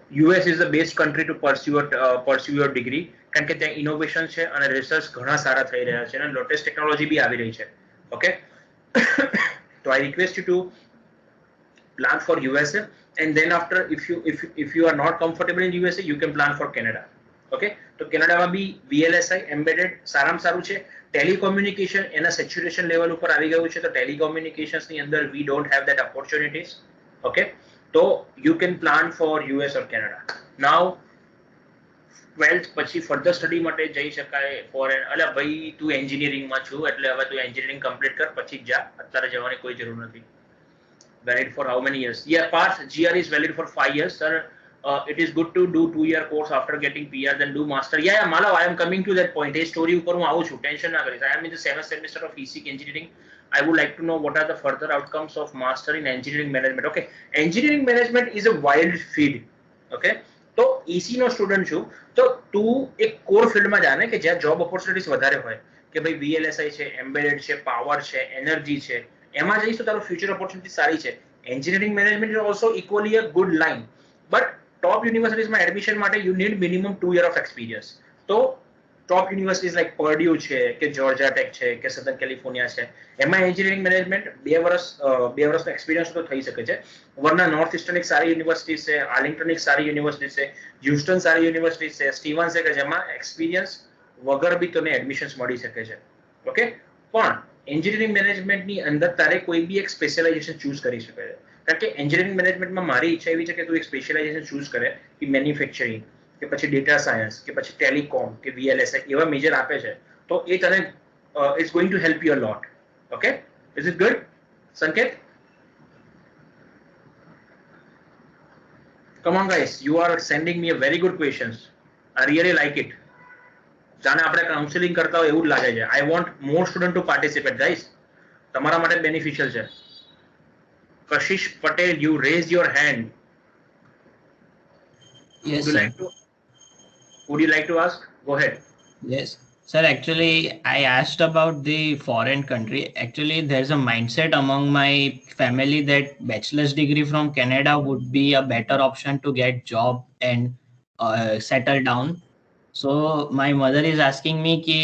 US is the best country to pursue your degree, કારણ કે ત્યાં innovation છે અને research ઘણા સારા થઈ રહ્યા છે અને લેટેસ્ટ ટેકનોલોજી બી આવી રહી છે. ઓકે, તો I request you to plan for USA, and then after if you are not comfortable in USA, you can plan for Canada. Okay, તો કેનેડામાં બી VLSI embedded સારામાં સારું છે. ટેલિકોમ્યુનિકેશન એના સેચ્યુરેશન લેવલ ઉપર આવી ગયું છે, તો ટેલિકોમ્યુનિકેશન્સ ની અંદર we don't have that opportunities. Okay, તો you can plan for US or Canada. Now 12th પછી ફર્ધર સ્ટડી માટે જઈ શકાય ફોરેન. અલ્યા ભાઈ તું એન્જિનિયરિંગમાં છું એટલે હવે તું એન્જિનિયરિંગ કમ્પ્લીટ કર પછી જ જા, અત્યારે જવાની કોઈ જરૂર નથી. Valid for how many years? Yeah, Parth, GR is valid for 5 years, sir. It is good to do 2-year course after getting PR, then do master. Yeah, Malav, I am coming to that point. A story ઉપર હું આવું છું, tension ના કરીશ. I am in the 7th semester of EC engineering. I would like to know what are the further outcomes of master in engineering management. Okay, engineering management is a wild field. Okay, તો EC નો student છું, તો તું એક core ફિલ્ડમાં જા ને કે જ્યાં જોબ ઓપોર્ચ્યુનિટીઝ વધારે હોય, કે ભાઈ VLSI છે, એમ્બેડેડ છે, પાવર છે, એનર્જી છે, એમાં જઈશ તો તારું ફ્યુચર ઓપોર્ચ્યુનિટી સારી છે. Engineering management is also equally a good line, but top યુનિવર્સિટીઝમાં એડમિશન માટે you need minimum 2 years of experience. તો ટોપ યુનિવર્સિટીઝ લાઈક પર્ડ્યુ છે કે જોર્જિયા ટેક છે કે સધર્ન કેલિફોર્નિયા છે, એમાં એન્જિનિયરિંગ મેનેજમેન્ટ 2 વર્ષનો એક્સપિરિયન્સ તો થઈ શકે છે. વરના નોર્થ ઇસ્ટર્ન એક સારી યુનિવર્સિટી છે, આર્લિંગ્ટન એક સારી યુનિવર્સિટી છે, હ્યુસ્ટન સારી યુનિવર્સિટી છે, સ્ટીવન્સ છે કે જેમાં એક્સપિરિયન્સ વગર બી તને એડમિશન્સ મળી શકે છે. ઓકે, પણ એન્જિનિયરિંગ મેનેજમેન્ટની અંદર તારે કોઈ બી એક સ્પેશિયલાઇઝેશન ચૂઝ કરી શકે છે. કારણ કે એન્જિનિયરિંગ મેનેજમેન્ટમાં મારી ઈચ્છા એવી છે કે તું એક સ્પેશિયલાઇઝેશન ચૂઝ કરે કે મેન્યુફેક્ચરિંગ કે પછી ડેટા સાયન્સ કે પછી ટેલિકોમ કે VLSI એવા મેજર આપે છે, તો એ તને it's going to help you a lot. Okay, is it good Sanket? Come on guys, you are sending me a very good questions. I really like it. જાણે આપણે કાઉન્સેલિંગ કરતા હોય એવું જ લાગે છે. I want more student to participate guys. તમારા માટે બેનિફિશિયલ છે. Kashish Patel, you raised your hand. Yes, Would sir. you like to ask? Go ahead. Yes, sir. Actually, I asked about the foreign country. Actually, there's a mindset among my family that bachelor's degree from Canada would be a better option to get job and settle down. So my mother is asking me कि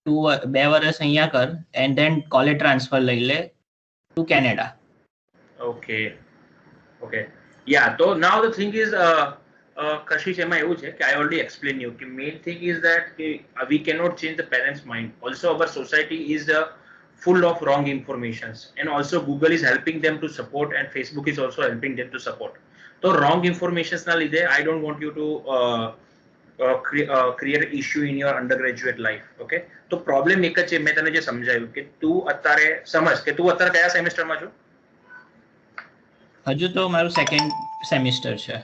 तू 2 વર્ષ અહીંયા કર and then college transfer લઈ લે to Canada. Okay. Yeah, so now the thing is Kashish, એમાં એવું છે કે I already explained you કે main thing is that we cannot change the parents mind. Also our society is full of wrong informations, and also Google is helping them to support and Facebook is also helping them to support. So wrong informations ના લીધે I don't want you to create an issue in your undergraduate life. Okay, તો problem એક જ છે, મેં તને જે સમજાવ્યું કે તું અત્યારે સમજ કે તું અત્યારે કયા સેમેસ્ટરમાં છો? હજુ તો મારું સેકન્ડ સેમિસ્ટર છે.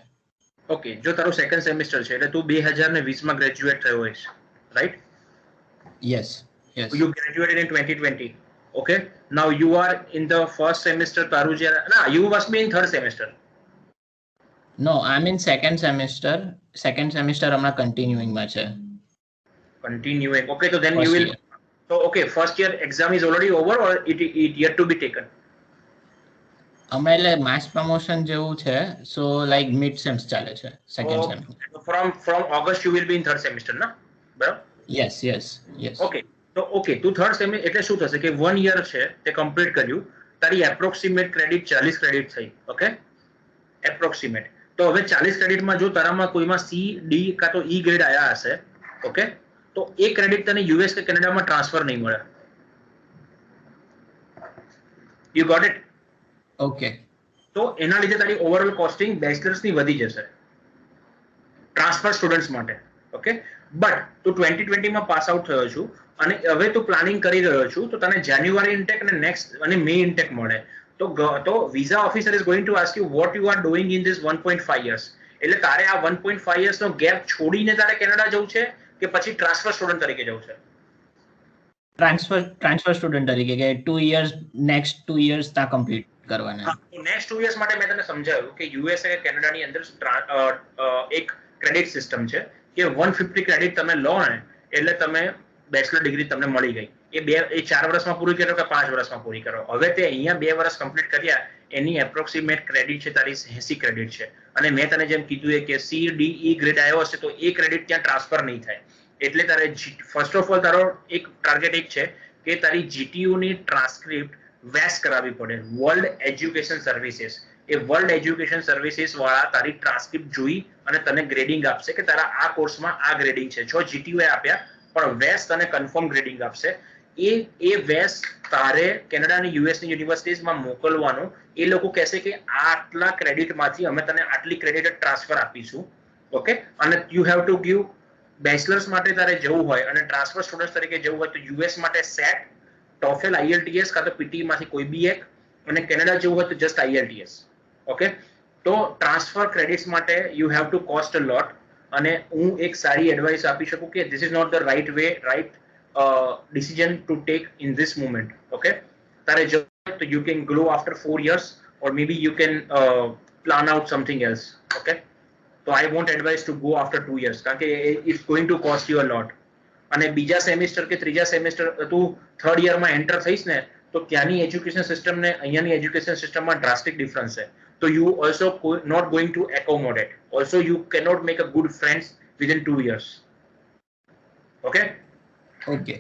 ઓકે, જો તારું સેકન્ડ સેમિસ્ટર છે એટલે તું 2020 માં ગ્રેજ્યુએટ થયો હોઈશ, right? Yes. You graduated in 2020. Okay, now you are in the first semester. તારું જે ના, you must be in third semester. No, I'm in second semester. Second semester હમણાં continuing માં છે. Continuing. Okay, so then First you will. year. So okay, first year exam is already over or it yet to be taken? અમે એટલે mass promotion જેવું છે, so like mid sems ચાલે છે, second sem. From August you will be in third semester, na? બરાબર? Yes. Okay, તો okay, તું third sem એટલે શું થશે કે 1 year છે તે કમ્પ્લીટ કર્યું, તારી એપ્રોક્સિમેટ ક્રેડિટ 40 ક્રેડિટ થઈ. Okay, approximate. તો હવે 40 ક્રેડિટમાં જો તારામાં કોઈમાં C, D કાં તો E ગ્રેડ આયા હશે, ઓકે, તો એ ક્રેડિટ તને US કે કેનેડામાં ટ્રાન્સફર નહીં મળે. You got it? Okay. તો એના લીધે તારી ઓવરઓલ કોસ્ટિંગ બેચલર્સની વધી જશે ટ્રાન્સફર સ્ટુડન્ટ્સ માટે. ઓકે, બટ તું 2020માં પાસ આઉટ થયો છું અને હવે તું પ્લાનિંગ કરી રહ્યો છું, તો તને જાન્યુઆરી ઇન્ટેક અને નેક્સ્ટ અને મે ઇન્ટેક મળે, તો visa officer is going to ask you what you are doing in this 1.5 years. એટલે તારે આ 1.5 yearsનો ગેપ છોડીને તારે કેનેડા જવું છે કે પછી ટ્રાન્સફર સ્ટુડન્ટ તરીકે જવું છે? ટ્રાન્સફર સ્ટુડન્ટ તરીકે કે 2 years નેક્સ્ટ 2 years ત્યાં કમ્પ્લીટ કરવાના. નેક્સ્ટ 2 યર્સ માટે મેં તને સમજાવ્યું કે યુએસએ કે કેનેડાની અંદર એક ક્રેડિટ સિસ્ટમ છે કે 150 ક્રેડિટ તમે લો ને એટલે તમે બેચલર ડિગ્રી તમને મળી ગઈ. એ 4 વર્ષમાં પૂરી કરો કે 5 વર્ષમાં પૂરી કરો. હવે તે અહીંયા 2 વર્ષ કમ્પ્લીટ કર્યા એની એપ્રોક્સિમેટ ક્રેડિટ છે તારી 80 ક્રેડિટ છે. અને મેં તને જેમ કીધું એ કે CDE ગ્રેડ આવ્યો હશે તો એ ક્રેડિટ ત્યાં ટ્રાન્સફર નહીં થાય. એટલે તારે ફર્સ્ટ ઓફ ઓલ તારો એક ટાર્ગેટ એક છે કે તારી GTU ની ટ્રાન્સક્રિપ્ટ વેસ કરાવવી પડે. વર્લ્ડ એજ્યુકેશન સર્વિસીસ, એ વર્લ્ડ એજ્યુકેશન સર્વિસીસ વાળા તારી ટ્રાન્સક્રિપ્ટ જોઈ અને તને ગ્રેડિંગ આપશે કે તારા આ કોર્સમાં આ ગ્રેડિંગ છે. જો GTU આપ્યા પણ વેસ તને કન્ફર્મ ગ્રેડિંગ આપશે. એ વેસ તારે કેનેડાની યુએસની યુનિવર્સિટીઝમાં મોકલવાનું. એ લોકો કહેશે કે આટલા ક્રેડિટમાંથી અમે તને આટલી ક્રેડિટ ટ્રાન્સફર આપીશું. ઓકે, અને you have to give bachelors માટે તારે જવું હોય અને ટ્રાન્સફર સ્ટુડન્ટ તરીકે જવું હોય તો યુએસ માટે સેટ, ટોફેલ, IELTS કાં તો PTE માંથી કોઈ બી એક, અને કેનેડા જવું હોય તો જસ્ટ IELTS. ઓકે, તો ટ્રાન્સફર ક્રેડિટ્સ માટે you have to cost a lot. અને હું એક સારી એડવાઇસ આપી શકું કે this is not the right way, right decision to take in this moment. Okay, તારે જવું હોય તો you can grow after 4 years or maybe you can plan out something else. Okay, so I won't advise to go after 2 years કારણ કે it's going to cost you a lot. અને બીજા semester કે ત્રીજા સેમેસ્ટર તું third યરમાં enter થઈશ ને તો ત્યાંની એજ્યુકેશન સિસ્ટમ ને અહીંયાની એજ્યુકેશન સિસ્ટમમાં ડ્રાસ્ટિક ડિફરન્સ છે. તો you also not going to accommodate. Also you cannot make a good friends within 2 years. Okay? Okay.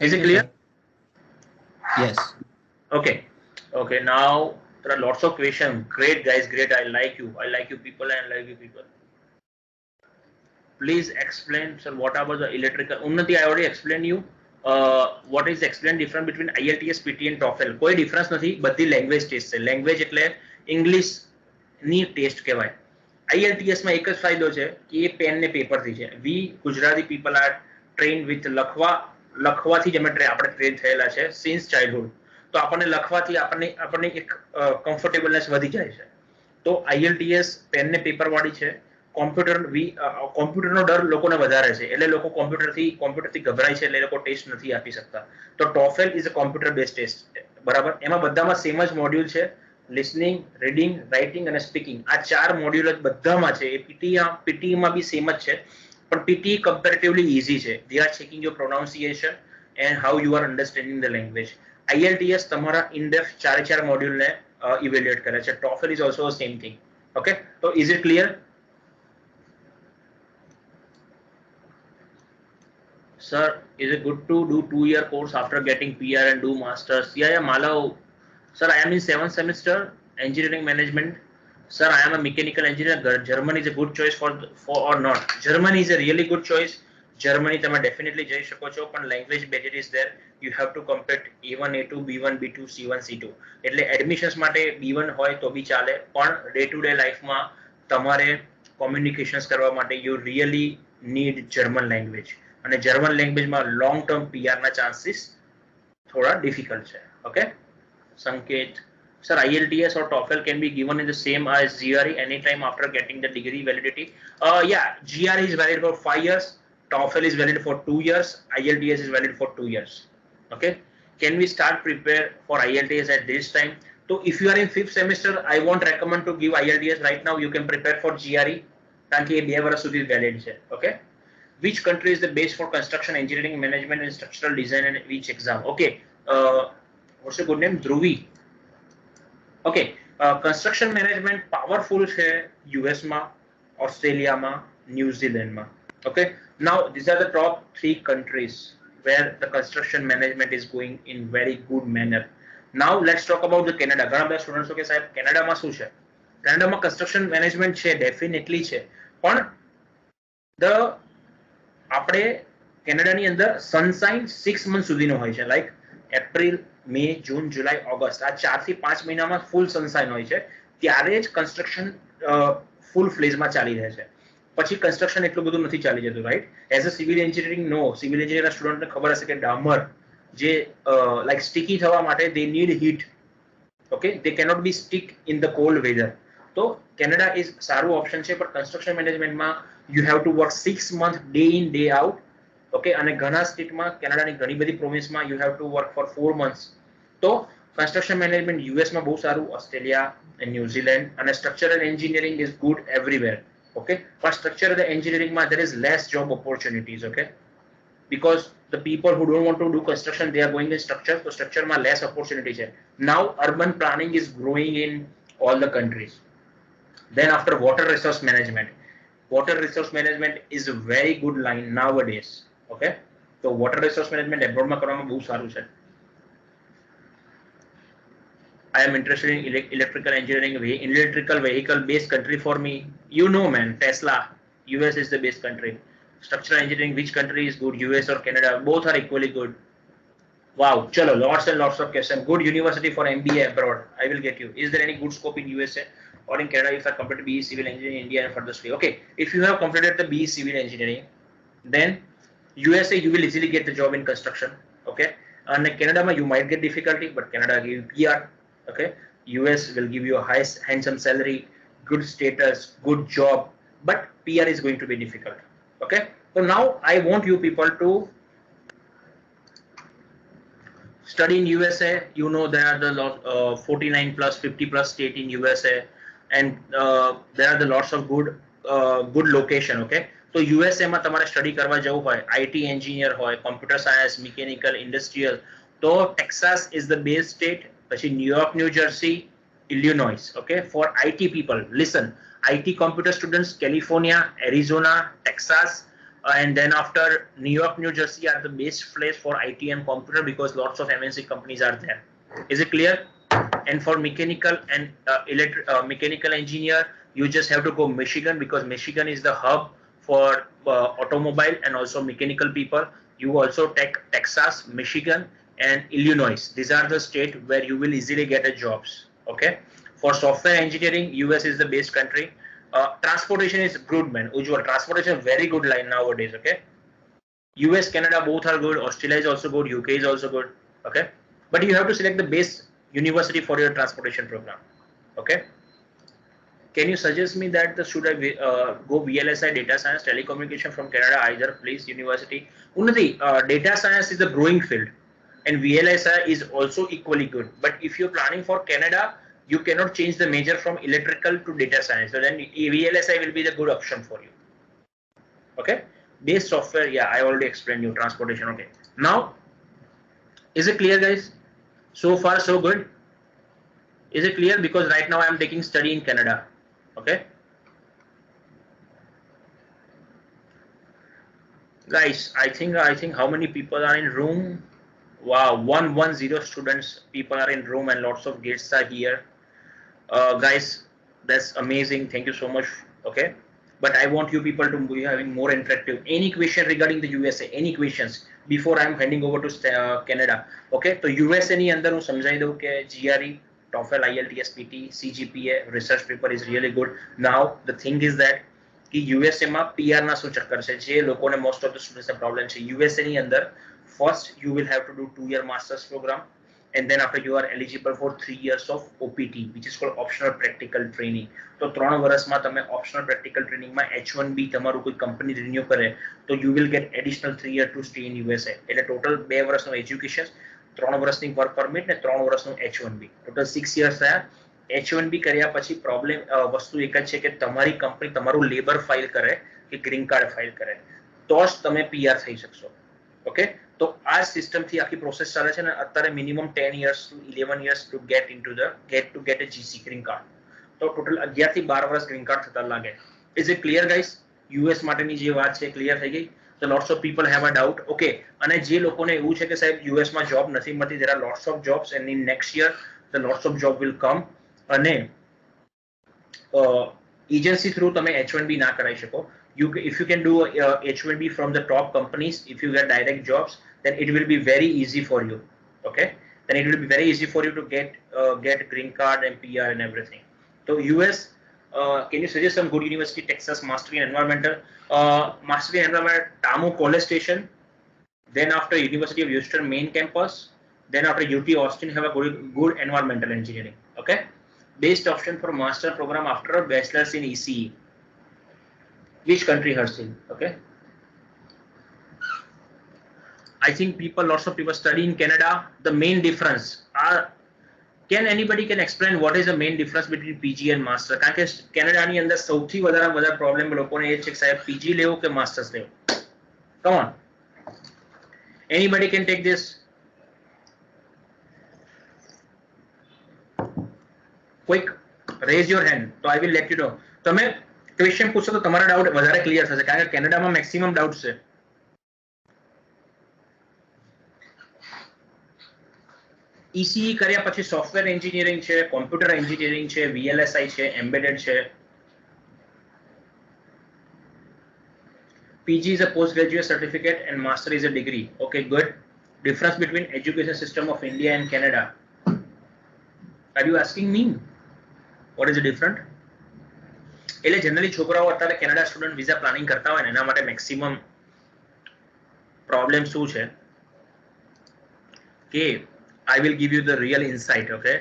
Is it clear? Yes. Okay. Okay. Now there are lots of questions. Great guys. Great. I like you. I like you people. I like you people. Please explain, sir, what about the electrical? Unnati, I already explained you. What is explained difference between IELTS, PTE and TOEFL? કોઈ difference નથી, બધી language test છે. Language એટલે English ની test કહેવાય. IELTS માં એક જ ફાયદો છે કે એ પેન ને પેપર થી છે. We Gujarati people are train with લખવાથી જ આપણે ટ્રેન થયેલા છે સિન્સ ચાઇલ્ડહુડ. તો આપણને લખવાથી આપણને એક કમ્ફર્ટેબલનેસ વધી જાય છે. તો IELTS પેન ને પેપર વાળી છે. કોમ્પ્યુટરનો ડર લોકોને વધારે છે એટલે લોકો કોમ્પ્યુટરથી ગભરાય છે એટલે લોકો ટેસ્ટ નથી આપી શકતા. તો TOEFL is a computer base test. બરાબર, એમાં બધામાં સેમ જ મોડ્યુલ છે. લિસનિંગ, રીડિંગ, રાઇટિંગ અને સ્પીકિંગ, આ 4 મોડ્યુલ જ બધામાં છે. એ PTE માં બી સેમ જ છે, પણ PTE કમ્પેરેટિવલી ઈઝી છે. They are checking your pronunciation and how you are understanding the language. IELTS તમારા ઇન ડેપ્થ 4 મોડ્યુલને ઇવેલ્યુએટ કરે છે. TOEFL is also same thing. Okay, તો is it clear? Sir, is it good to do 2-year course after getting PR and do masters? Yeah, Malav. Sir, I am in 7th semester engineering management. Sir, I am a mechanical engineer. Germany is a good choice for or not? Germany is a really good choice. Germany તમે definitely જઈ શકો છો, પણ language barrier is there. You have to complete A1, A2, B1, B2, C1, C2. એટલે admissions માટે B1 હોય તો બી ચાલે, પણ day to day life માં તમારે communications કરવા માટે you really need German language. અને જર્મન લેંગ્વેજમાં લોંગ ટર્મ PR ના ચાન્સીસ થોડા ડિફિકલ્ટ છે. ઓકે, સંકેત, sir IELTS or TOEFL can be given in the same as GRE anytime after getting the degree validity? Yeah, GRE is valid for 5 years, TOEFL is valid for 2 years, IELTS is valid for 2 years. Okay, can we start prepare for IELTS at this time? So if you are in 5th semester, I won't recommend to give IELTS right now. You can prepare for GRE કારણ કે એ 2 વર્ષ સુધી valid છે. Okay, which country is the base for construction engineering management and structural design and which exam? Okay, what's your good name? Dhruvi. Okay, construction management powerful છે US માં, ઓસ્ટ્રેલિયામાં, ન્યુઝીલેન્ડમાં. Okay, now these are the top 3 countries where the construction management is going in very good manner. Now let's talk about the Canada. ઘણા બધા students કે સાહેબ કેનેડામાં શું છે? કેનેડામાં કન્સ્ટ્રક્શન મેનેજમેન્ટ છે, ડેફિનેટલી છે, પણ આપણે કેનેડાની અંદર સનસાઇન 6 મંથ સુધીનો હોય છે. લાઈક એપ્રિલ, મે, જૂન, જુલાઈ, ઓગસ્ટ, આ 4 થી 5 મહિનામાં ફૂલ સનસાઇન હોય છે. ત્યારે જ કન્સ્ટ્રક્શન ફૂલ ફ્લેઝમાં ચાલી રહે છે. પછી કન્સ્ટ્રક્શન એટલું બધું નથી ચાલી જતું, right? As a civil engineering નો, સિવિલ એન્જિનિયરના સ્ટુડન્ટને ખબર હશે કે ડામર જે લાઈક સ્ટીકી થવા માટે they need heat. Okay, they cannot be stick in the cold weather. તો કેનેડા ઇઝ સારું ઓપ્શન છે, પણ કન્સ્ટ્રક્શન મેનેજમેન્ટમાં you have to work 6 months day in day out. Okay, અને ઘણા સ્ટેટમાં કેનેડાની ઘણી બધી પ્રોવિન્સમાં you have to work for 4 months. તો Construction management US માં બહુ સારું, Australia and New Zealand, and structural engineering is good everywhere. Okay, but structural engineering there is less job opportunities. Okay, because the people who don't want to do construction, they are going in structure, so structure less opportunities. Now urban planning is growing in all the countries. Then after water resource management is a very good line nowadays. Okay, so water resource management abroad માં કરવામાં બહુ સારું છે. I am interested in electrical engineering, electrical vehicle based country for me. You know, man, Tesla, US is the best country. Structural engineering, which country is good, US or Canada? Both are equally good. Wow, chalo, lots and lots of questions. Good university for MBA abroad. I will get you. Is there any good scope in USA or in Canada if I completed BE Civil Engineering in India and further study? Okay, if you have completed the BE Civil Engineering, then USA you will easily get the job in construction. Okay, and in Canada you might get difficulty, but Canada give you PR. Okay, US will give you a high handsome salary, good status, good job, but PR is going to be difficult. Okay, so now I want you people to study in USA. You know there are the 49 plus 50 plus state in USA, and there are the lots of good location. Okay, so USA માં તમારે study કરવા જવું હોય, IT engineer હોય, computer science, mechanical, industrial, તો Texas is the best state. પછી New York, New Jersey, Illinois. Okay, for IT people, listen, IT computer students, California, Arizona, Texas, and then after New York, New Jersey are the best place for IT and computer because lots of MNC companies are there. Is it clear? And for mechanical and mechanical engineer, you just have to go Michigan because Michigan is the hub for automobile and also mechanical people. You also take Texas, Michigan, and Illinois. These are the states where you will easily get a jobs. Okay, for software engineering, US is the best country. Transportation is good, man. Ujjwal, transportation very good line nowadays. Okay, US, Canada both are good. Australia is also good. UK is also good. Okay, but you have to select the best university for your transportation program. Okay, can you suggest me that should I go VLSI, data science, telecommunication from Canada, either place university? Unnati, data science is a growing field, and VLSI is also equally good. But if you're planning for Canada, you cannot change the major from electrical to data science. So then VLSI will be the good option for you. Okay, base software, yeah, I already explained you. Transportation. Okay, now is it clear, guys? So far so good. Is it clear? Because right now I am taking study in Canada. Okay, guys, I think how many people are in room? Wow, 110 students people are in room and lots of guests are here. Guys, that's amazing. Thank you so much. Okay, but I want you people to be having more interactive. Any question regarding the USA? Any questions before I am handing over to Canada? Okay, so USA ની અંદર હું સમજાવી દઉં કે GRE, TOEFL, IELTS, PT, CGPA, research paper is really good. Now the thing is that कि USA માં PR ના શું ચક્કર છે, જે લોકોને most of the students ને problem છે. USA ની અંદર first you will have to do 2-year master's program, and then after you are eligible for 3 years of OPT, which is called optional practical training. તો 3 વર્ષમાં તમે optional practical training માં H1B તમારું કોઈ company renew કરે તો you will get additional 3 years to stay in USA. એટલે total 2 વર્ષનું education, 3 વર્ષની work permit ને 3 વર્ષનું H1B, total 6 years થયા. H1B કર્યા પછી પ્રોબ્લેમ વસ્તુ એક જ છે કે તમારી કંપની તમારું લેબર ફાઇલ કરે કે ગ્રીન કાર્ડ ફાઇલ કરે તો જ તમે PR થઈ શકશો. ઓકે, તો આ સિસ્ટમ થી આખી પ્રોસેસ ચાલે છે ને અત્યારે minimum 10 years to 11 years to get a GC green card. તો ટોટલ 11 થી 12 વર્ષ ગ્રીન કાર્ડ થતા લાગે. Is it clear, guys? US માટેની જે વાત છે ક્લિયર થઈ ગઈ? So lots of people have a doubt. Okay, અને જે લોકોને એવું છે કે સાહેબ US માં જોબ નથી મળતી, there are lots of jobs and in next year the lots of job will come. અને એજન્સી થ્રુ તમે H1B ના કરાવી શકો. If you can do H1B from the top companies, if you get direct jobs, then it will be very easy for you. Okay, then it will be very easy for you to get green card and PR and everything. So US, can you suggest some good university? Texas, Mastery in Environmental, Mastery in Environmental, TAMU College Station. Then after University of Houston main campus, then after UT Austin have a good environmental engineering. Okay, best option for master program after a bachelor's in ECE. Which country, Harshil? Okay, I think lots of people study in Canada. The main difference are Can anybody can explain what is the main difference between PG and master? કારણ કે કેનેડાની અંદર સૌથી વધારે problem લોકોને એ છે કે સાહેબ પીજી લેવું કે માસ્ટર્સ લેવું. Come on. Anybody can take this? Quick, raise your hand. So I will let you know. તમે ક્વેશ્ચન પૂછો તો તમારા ડાઉટ વધારે ક્લિયર થશે કારણ કે કેનેડામાં મેક્સિમમ ડાઉટ છે. ECE કર્યા પછી સોફ્ટવેર એન્જિનિયરિંગ છે, કોમ્પ્યુટર એન્જિનિયરિંગ છે, VLSI છે, એમ્બેડેડ છે. PG is a postgraduate certificate and master is a degree. Okay, good. Difference between education system of India and Canada. Are you asking me? What is the difference? એટલે generally છોકરાઓ અત્યારે Canada student visa planning કરતા હોય ને એના માટે maximum problem શું છે કે I will give you the real insight, okay?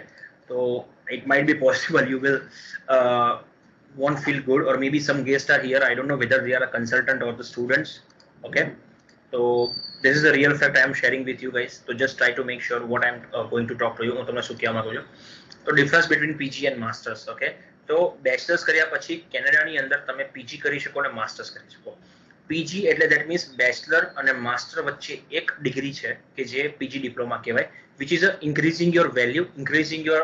So it might be possible you will won't feel good, or maybe some guests are here. I don't know whether they are a consultant or the students, okay? So this is the real fact I am sharing with you guys. So just try to make sure what I am going to talk to you. So difference between PG and masters, okay? So bachelor's કર્યા પછી કેનેડાની અંદર તમે PG કરી શકો અને masters કરી શકો. PG એટલે that means bachelor અને master વચ્ચે એક ડિગ્રી છે કે જે PG ડિપ્લોમા કહેવાય, which is increasing your value, increasing your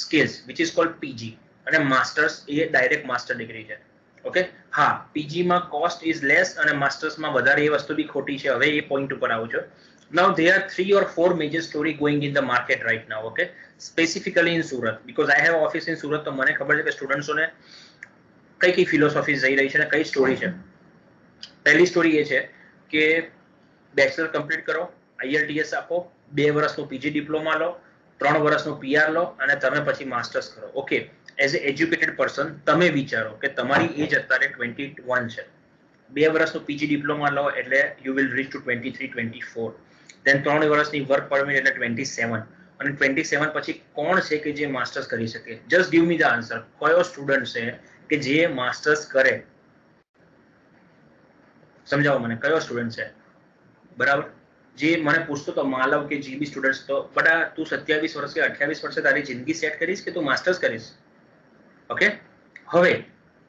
skills, which is called PG. અને માસ્ટર્સ એ ડાયરેક્ટ માસ્ટર ડિગ્રી છે. ઓકે, હા, PG માં કોસ્ટ ઇઝ લેસ અને માસ્ટર્સ માં વધારે. એ વસ્તુ બી ખોટી છે. હવે એ પોઈન્ટ ઉપર આવું છું. Now there are 3 or 4 major story going in the market right now, okay? Specifically in Surat, because I have office in Surat, તો મને ખબર છે કે સ્ટુડન્ટ્સોને કઈ ફિલોસોફી જઈ રહી છે અને કઈ સ્ટોરી છે. પહેલી સ્ટોરી એ છે કે બેચલર કમ્પ્લીટ કરો, IELTS આપો, 2 વર્ષનું PG ડિપ્લોમા લો, 3 વર્ષનું PR લો અને તમે પછી માસ્ટર્સ કરો. Okay, as a educated person તમે વિચારો કે તમારી એજ અત્યારે 21 છે. 2 વર્ષનું PG ડિપ્લોમા લો એટલે યુ વિલ રીચ ટુ 23-24. દેન 3 વર્ષની વર્ક પરમિટ એટલે 27. અને 27 પછી કોણ છે કે જે માસ્ટર્સ કરી શકે? Just give me the answer. કયો સ્ટુડન્ટ છે કે જે માસ્ટર્સ કરે? સમજાવો મને, કયો સ્ટુડન્ટ છે? બરાબર, જે મને પૂછતો તો માલવ કે જીબી સ્ટુડન્ટ્સ, તો બટા તું 27 વર્ષ કે 28 વર્ષે તારી જિંદગી સેટ કરીશ કે તું માસ્ટર્સ કરીશ? ઓકે, હવે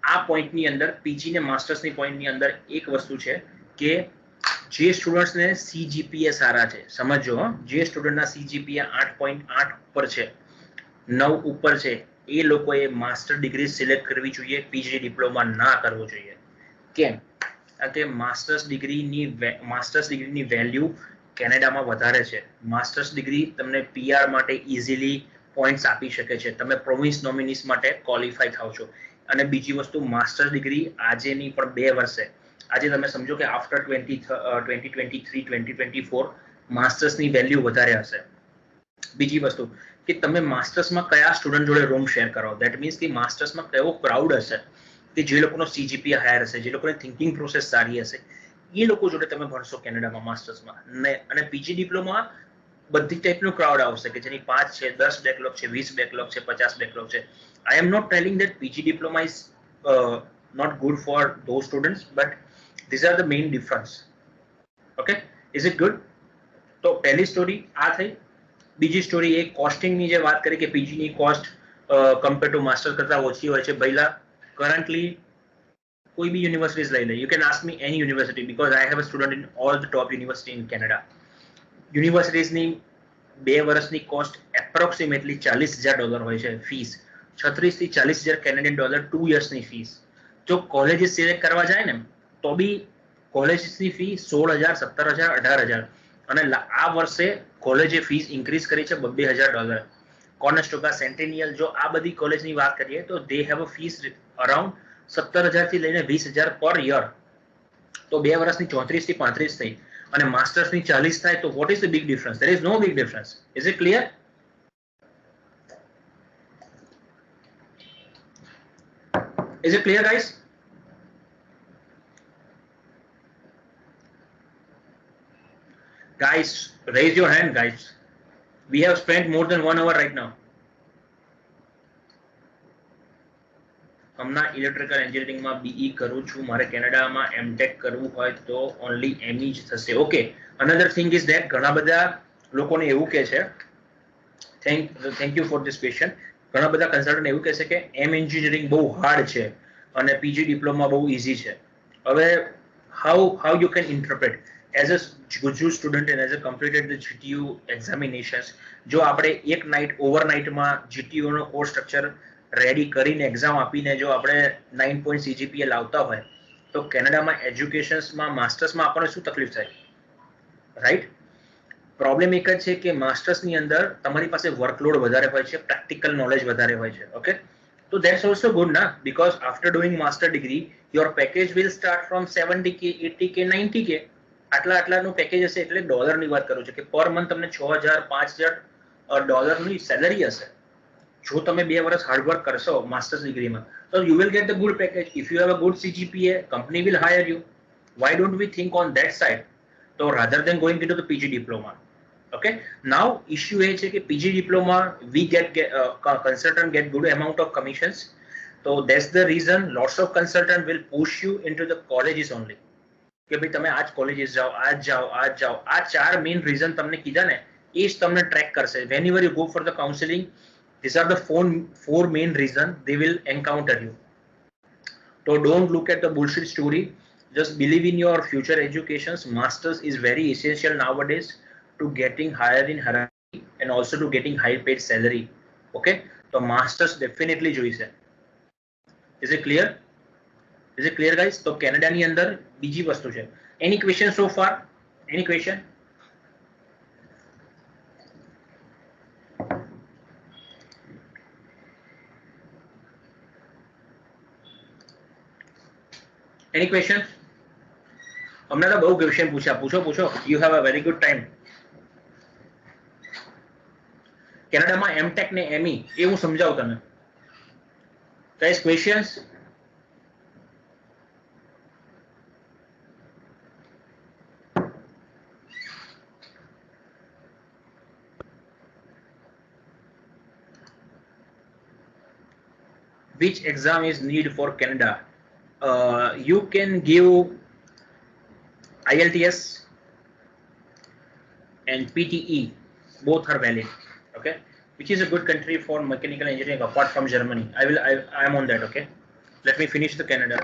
આ પોઈન્ટની અંદર પીજી ને માસ્ટર્સની પોઈન્ટની અંદર એક વસ્તુ છે કે જે સ્ટુડન્ટ્સને CGPA સારા છે, સમજો, જે સ્ટુડન્ટના CGPA 8.8 ઉપર છે, 9 ઉપર છે, એ લોકોએ માસ્ટર ડિગ્રી સિલેક્ટ કરવી જોઈએ, પીજી ડિપ્લોમા ના કરવું જોઈએ. કેમ? કારણ કે માસ્ટર્સ ડિગ્રીની વેલ્યુ કેનેડામાં વધારે છે. માસ્ટર્સ ડિગ્રી તમને PR માટે ઇઝીલી પોઈન્ટ્સ આપી શકે છે. તમે પ્રોવિન્સ નોમિનીસ માટે ક્વોલિફાય થાવ છો. અને બીજી વસ્તુ, માસ્ટર્સ ડિગ્રી આજેની પણ 2 વર્ષે, આજે તમે સમજો કે આફ્ટર 2023-2024 માસ્ટર્સની વેલ્યુ વધારે હશે. બીજી વસ્તુ કે તમે માસ્ટર્સમાં કયા સ્ટુડન્ટ જોડે રૂમ શેર કરો. દેટ મીન્સ કે માસ્ટર્સમાં કેવો ક્રાઉડ હશે કે જે લોકોનો CGPA હાયર હશે, જે લોકોની થિંકિંગ પ્રોસેસ સારી હશે, એ લોકો જોડે તમે ભણશો કેનેડામાં માસ્ટર્સમાં. અને PG ડિપ્લોમા બધી ટાઈપનું ક્રાઉડ આવશે કે જેની 5 છે, 10 બેકલોગ છે, 20 બેકલોગ છે, 50 બેકલોગ છે. I am not telling that PG diploma is not good for those students, but these are the main difference. Okay, is it good? તો પહેલી સ્ટોરી આ થઈ. બીજી સ્ટોરી એ કોસ્ટિંગની જે વાત કરી કે PG ની કોસ્ટ કમ્પેર ટુ માસ્ટર કરતા ઓછી હોય છે. ભઈલા currently કોઈ બી યુનિવર્સિટીઝ લઈ લે. You can ask me any university because I have a student in all the top university in Canada. યુનિવર્સિટીઝની 2 વર્ષની કોસ્ટ એપ્રોક્સિમેટલી $40,000 હોય છે ફીસ. 36 થી 40,000 કેનેડિયન ડોલર 2 યર્સની ફીસ. જો કોલેજીસ સિલેક્ટ કરવા જાય ને તો બી કોલેજીસની ફી 16,000, 17,000, 18,000. અને આ વર્ષે કોલેજે ફીસ ઇન્ક્રીઝ કરી છે $2,000. કોર્નેસ્ટોકા, સેન્ટેનિયલ, જો આ બધી કોલેજની વાત કરીએ તો they have a fees around 17,000 થી લઈને 20,000 પર યર. તો 2 વર્ષની 34 થી 35 થઈ અને માસ્ટર્સની 40 થાય તો what is the big difference? There is no big difference. Is it clear? Is it clear, guys? Guys, raise your hand, guys. We have spent more than 1 hour right now. હમણાં electrical એન્જિનિયરિંગમાં BE કરું છું. મારે કેનેડામાં MTech કરવું હોય તો only ME જ થશે. Okay, another thing is that ઘણા બધા લોકોને એવું કહે છે thank you for this question. ઘણા બધા કન્સલ્ટન્ટ એવું કહેશે કે એમ એન્જિનિયરિંગ બહુ હાર્ડ છે અને પીજી ડિપ્લોમા બહુ ઇઝી છે. હવે how you can interpret as a good student and as a completed the GTU examinations, જો આપણે એક નાઇટ ઓવરનાઇટમાં GTU નો કોર્સ સ્ટ્રક્ચર રેડી કરીને એક્ઝામ આપીને જો આપણે 9 પોઈન્ટ CGPA લાવતા હોય તો કેનેડામાં એજ્યુકેશન્સમાં માસ્ટર્સમાં આપણને શું તકલીફ થાય, રાઈટ? પ્રોબ્લેમ એક જ છે કે માસ્ટર્સની અંદર તમારી પાસે વર્કલોડ વધારે હોય છે, પ્રેક્ટિકલ નોલેજ વધારે હોય છે. ઓકે, તો દેટ્સ ઓલ્સો ગુડ ના, because after doing master degree your package will start from 70K 80K 90K. આટલાનું પેકેજ હશે. એટલે ડોલરની વાત કરું છું કે પર મંથ તમને $6,000-5,000 સેલરી હશે જો તમે 2 વર્ષ હાર્ડવર્ક કરશો માસ્ટર્સ ડિગ્રીમાં. તો you will get the good package. If you have a good CGPA, company will hire you. Why don't we think on that side? So rather than going into the PG diploma. Okay, now issue એ છે કે PG diploma we get consultant get good amount of commissions. So that's the reason lots of consultant will push you into the colleges only. કે ભાઈ તમે આજ colleges જાઓ, આજ જાઓ. આ 4 મેઇન રીઝન તમને કીધા ને એ જ તમને ટ્રેક કરશે. whenever you go for the counseling, these are the four main reason they will encounter you. So don't look at the bullshit story. Just believe in your future educations. Masters is very essential nowadays to getting higher in hierarchy and also to getting high paid salary. Okay, so masters definitely જોઈશે. Is it clear? Is it clear guys? તો કેનેડાની અંદર બીજી વસ્તુ છે. Any question so far? Any question? Any question? हमने तो बहुत question पूछा. पूछो. You have a very good time. કેનેડામાં એમટેક ને એમઈ એ હું સમજાવું તમે. Guys, questions? Which exam is needed for Canada? You can give IELTS and PTE. Both are valid. Okay, which is a good country for mechanical engineering apart from Germany? I am on that. Okay, let me finish the Canada.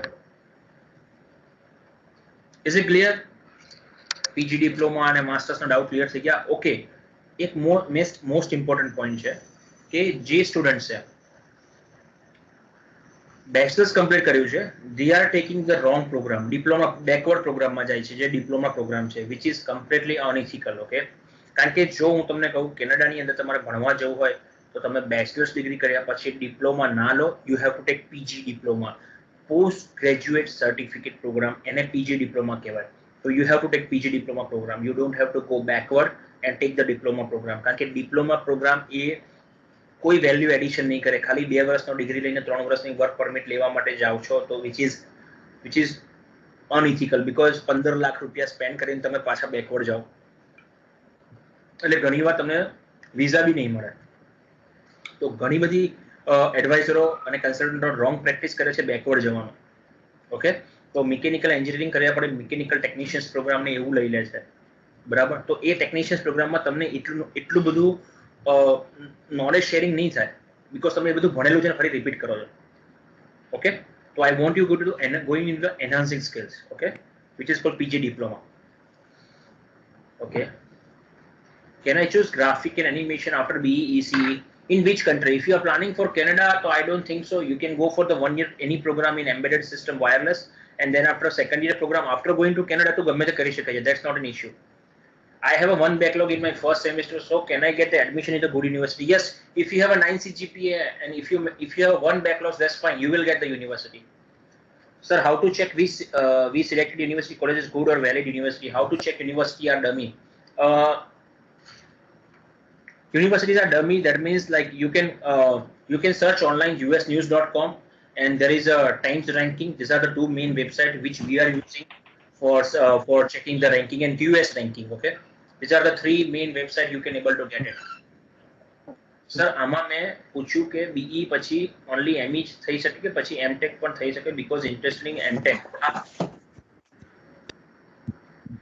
Is it clear? PG diploma and masters no doubt clear થઈ ગયા. Okay, એક most important point છે કે જે student છે bachelors complete કર્યું છે, they are taking the wrong program. Diploma backward પ્રોગ્રામમાં જાય છે, જે ડિપ્લોમા પ્રોગ્રામ છે, which is completely unethical. Okay, કારણ કે જો હું તમને કહું કેનેડાની અંદર તમારે ભણવા જવું હોય તો તમે બેચલર્સ ડિગ્રી કર્યા પછી ડિપ્લોમા ના લો. You have to take PG diploma, post graduate certificate program, એને પીજી ડિપ્લોમા કહેવાય. તો you have to take PG diploma program. You don't have to go backward and take the diploma program. કારણ કે diploma programme એ કોઈ value addition નહીં કરે. ખાલી 2 વર્ષનો ડિગ્રી લઈને 3 વર્ષની વર્ક પરમિટ લેવા માટે જાઓ છો તો which is unethical, because 15 lakh રૂપિયા સ્પેન્ડ કરીને તમે પાછા બેકવર્ડ જાઓ એટલે ઘણીવાર તમને વિઝા બી નહીં મળે. તો ઘણી બધી એડવાઇઝરો અને કન્સલ્ટન્ટો રોંગ પ્રેક્ટિસ કરે છે બેકવર્ડ જવાનું. ઓકે, તો મિકેનિકલ એન્જિનિયરિંગ કર્યા પડે મિકેનિકલ ટેકનિશિયન્સ પ્રોગ્રામને એવું લઈ લે છે, બરાબર? તો એ ટેકનિશિયન્સ પ્રોગ્રામમાં તમને એટલું બધું નોલેજ શેરિંગ નહીં થાય, બીકોઝ તમે એ બધું ભણેલું છે ને ફરી રિપીટ કરો છો. ઓકે, તો I want you go to going in the enhancing skills. Okay, which is called PG diploma. Okay, can I choose graphic and animation after BE ECE? In which country? If you are planning for Canada, so I don't think so. You can go for the 1 year any program in embedded system wireless, and then after second year program after going to Canada to gamme te kari shakaye. That's not an issue. I have a 1 backlog in my first semester, so can I get the admission in the good university? Yes, if you have a 9 CGPA and if you have 1 backlog, that's fine. You will get the university. Sir, how to check we selected university college is good or valid university? How to check university are dummy? Universities are dummy. That means like you can search online usnews.com and there is a Times ranking. These are the 2 main websites which we are using for checking the ranking, and QS ranking. Okay, these are the 3 main websites you can able to get it. Sir, આમાં મેં પૂછ્યું કે BE પછી only ME થઈ શકે કે પછી MTech પણ થઈ શકે, because interested in MTech.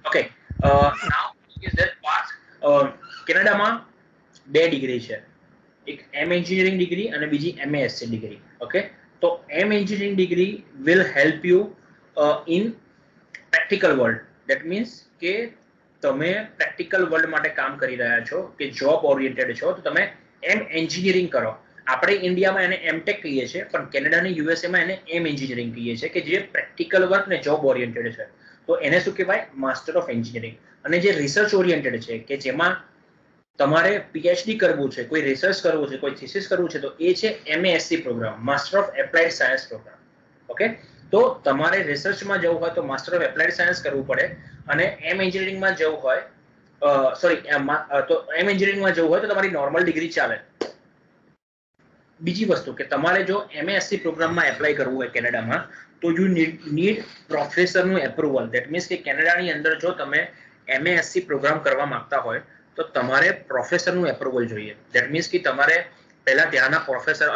Okay, now is that part કેનેડામાં 2 ડિગ્રી છે, એક M engineering degree અને બીજી MASc degree. Okay, તો M engineering degree will help you in practical world. That means કે તમે પ્રેક્ટિકલ વર્લ્ડ માટે કામ કરી રહ્યા છો કે જોબ ઓરિએન્ટેડ છો તો તમે એમ એન્જિનિયરિંગ કરો. આપણે ઇન્ડિયામાં એને એમટેક કહીએ છીએ પણ કેનેડાની યુએસએમાં એને એમ એન્જિનિયરિંગ કહીએ છીએ કે જે પ્રેક્ટિકલ વર્ક ને જોબ ઓરિએન્ટેડ છે. તો એને શું કહેવાય? Master of engineering. અને જે રિસર્ચ ઓરિએન્ટેડ છે કે જેમાં તમારે પીએચડી કરવું છે, કોઈ રિસર્ચ કરવું છે, કોઈ થીસિસ કરવું છે, તો એ છે MASc program, master of applied science program. Okay, તો તમારે રિસર્ચમાં જવું હોય તો માસ્ટર ઓફ એપ્લાઇડ સાયન્સ કરવું પડે અને એમ એન્જિનિયરિંગમાં જવું હોય તો એમ એન્જિનિયરિંગમાં જવું હોય તો તમારી નોર્મલ ડિગ્રી ચાલે. બીજી વસ્તુ કે તમારે જો એમએએસસી પ્રોગ્રામમાં એપ્લાય કરવું હોય કેનેડામાં તો યુ નીડ પ્રોફેસરનું એપ્રુવલ. ધેટ મીન્સ કે કેનેડાની અંદર જો તમે એમએએસસી પ્રોગ્રામ કરવા માંગતા હોય તો તમારે પ્રોફેસરનું એપ્રુવલ જોઈએ. ધેટ મીન્સ કે તમારે પહેલા ત્યાંના professor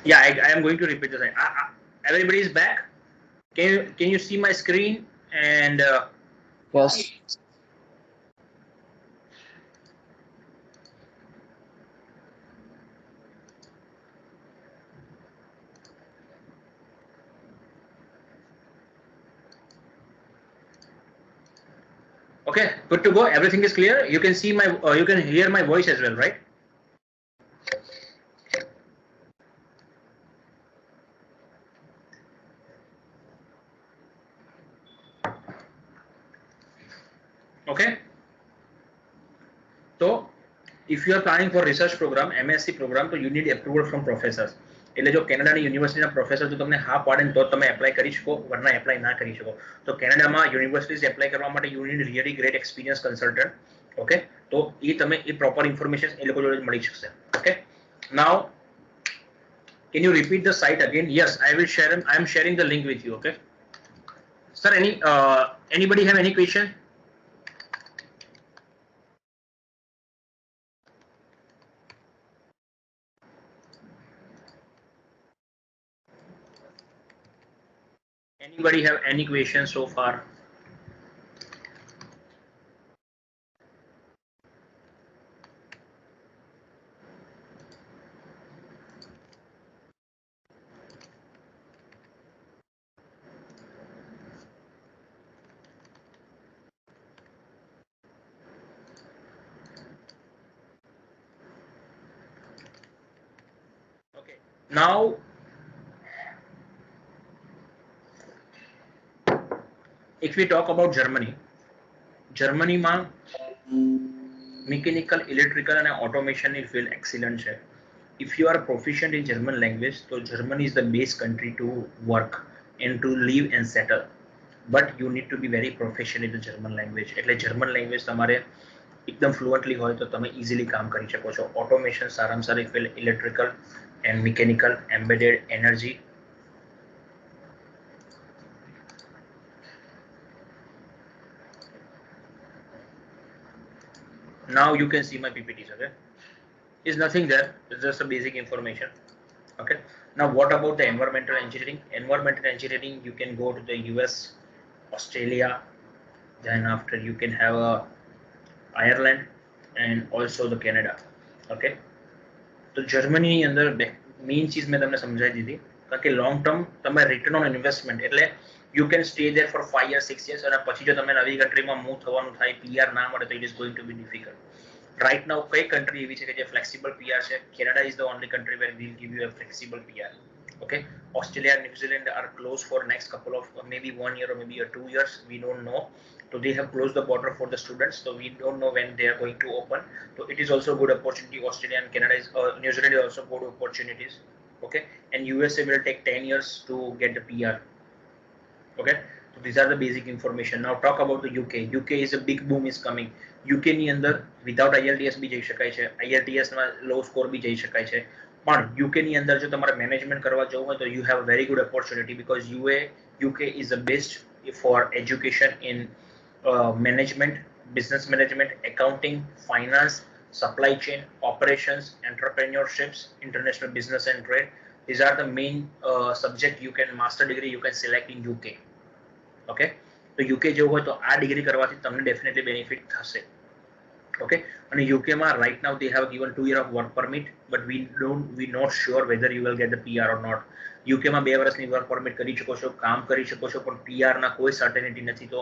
Yeah, I am going to repeat the thing. Everybody is back. Can you see my screen? And Yes. okay, good to go. Everything is clear. You can see my, you can hear my voice as well, right? Okay. So if you are planning for research program, MSc program, so you need approval from professors. એટલે જો કેનેડાની યુનિવર્સિટીના professor જો તમને હા પાડે તો તમે apply કરી શકો, વરના એપ્લાય ના કરી શકો. તો કેનેડામાં યુનિવર્સિટીઝ એપ્લાય કરવા માટે you need really great experience consultant. Okay, તો એ તમે એ પ્રોપર ઇન્ફોર્મેશન એ લોકો જોડે મળી શકશે. Okay, now can you repeat the site again? Yes, I will share. I am sharing the link with you. Okay, sir, anybody have any question? Anybody have any questions so far? Okay, now if we talk about Germany, જર્મનીમાં mechanical, electrical અને ઓટોમેશનની field excellent છે. If you are proficient in German language, so Germany is the best country to work and to live and settle. But you need to be very proficient in the German language. એટલે German language તમારે એકદમ fluently હોય તો તમે easily કામ કરી શકો છો. ઓટોમેશન સારામાં સારી field, electrical and mechanical, embedded, energy. Now you can see my PPTs. Okay, is nothing there, it's just a basic information. Okay, now what about the environmental engineering? Environmental engineering, you can go to the US, Australia, then after you can have Ireland and also the Canada. Okay, તો Germany અંદર main ચીજ મેં તમને સમજાવી દીધી, કારણ કે long term તમે રિટર્ન ઓન ઇન્વેસ્ટમેન્ટ એટલે you can stay there for 5 years, 6 years, અને પછી જો તમે નવી કન્ટ્રીમાં મૂવ થવાનું થાય, PR ના મળે તો it is going to be difficult. Right now કઈ કન્ટ્રી એવી છે કે જે ફ્લેક્સિબલ PR છે? Canada is the only country where we'll give you a flexible PR. Okay, Australia and New Zealand are closed for next couple of maybe 1 year or maybe 2 years, we don't know. So they have closed the border for the students, so we don't know when they are going to open. So it is also a good opportunity. Australia and Canada is New Zealand is also good opportunities. Okay, and USA will take 10 years to get the PR. Okay, So these are the basic information. Now talk about the UK. UK is a big boom is coming. UK ની અંદર without IELTS બી જઈ શકાય છે, IELTS માં લો score બી જઈ શકાય છે. પણ UK ની અંદર જો તમારે મેનેજમેન્ટ કરવા જવું હોય તો you have a very good opportunity because UK is the best for education in management, business management, accounting, finance, supply chain, operations, entrepreneurships, international business and trade. These are the main subject you can master degree you can select in UK. Okay, તો UK જવું હોય તો આ degree કરવાથી તમને definitely benefit થશે. Okay, અને યુકેમાં right now they have given 2 year of work permit but we not sure whether you will get the PR or not. યુકેમાં 2 વર્ષની વર્ક પરમિટ કરી શકો છો, કામ કરી શકો છો, પણ PRના કોઈ સર્ટેનિટી નથી. તો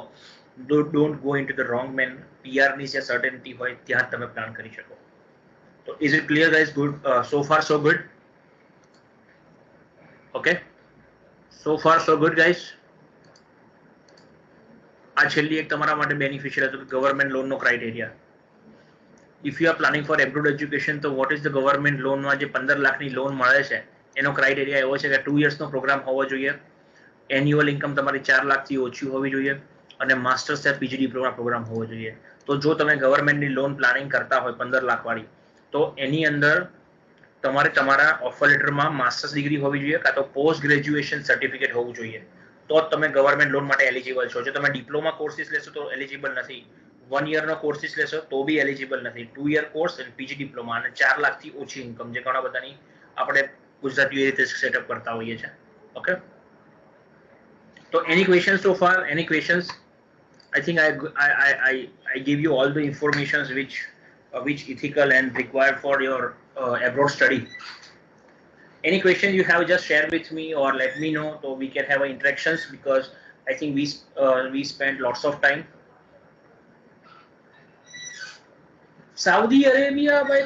don't go into the wrong man. PRની જે સર્ટેનિટી હોય ત્યાં તમે પ્લાન કરી શકો. તો is it clear guys? Good, so far so good. Okay, so far so good guys. આ છેલ્લી એક તમારા માટે બેનિફિશિયલ હતું કે ગવર્મેન્ટ લોનનો criteria. If you are planning for abroad education તો વોટ ઇઝ ધ ગવર્મેન્ટ લોનમાં જે 15 લાખની લોન મળે છે એનો ક્રાઇટેરિયા એવો છે કે 2 yearsનો પ્રોગ્રામ હોવો જોઈએ, એન્યુઅલ ઇન્કમ તમારી 4 લાખથી ઓછી હોવી જોઈએ અને માસ્ટર્સ યા PG ડિપ્લોમા પ્રોગ્રામ હોવો જોઈએ. તો જો તમે ગવર્મેન્ટની લોન પ્લાનિંગ કરતા હોય 15 લાખ વાળી તો એની અંદર તમારે તમારા ઓફર લેટરમાં માસ્ટર્સ ડિગ્રી હોવી જોઈએ કાં તો પોસ્ટ ગ્રેજ્યુએશન સર્ટિફિકેટ હોવું જોઈએ, તો જ તમે ગવર્મેન્ટ લોન માટે એલિજિબલ છો. જો તમે ડિપ્લોમા કોર્સિસ લેશો તો એલિજિબલ નથી, 1 yearનો કોર્સિસ લેશો તો બી એલિજિબલ નથી. 2 year કોર્સ અને PG ડિપ્લોમા અને 4 લાખથી ઓછી ઇન્કમ, જે ઘણા બધાની આપણે ગુજરાતીઓ એ રીતે સેટઅપ કરતા હોઈએ છીએ. ઓકે, તો any question so far? Any questions? I think I give you all the informations which ethical and required for your abroad study. Any question you have, just share with me or let me know so we can have interactions because I think we spent lots of time. Saudi Arabia by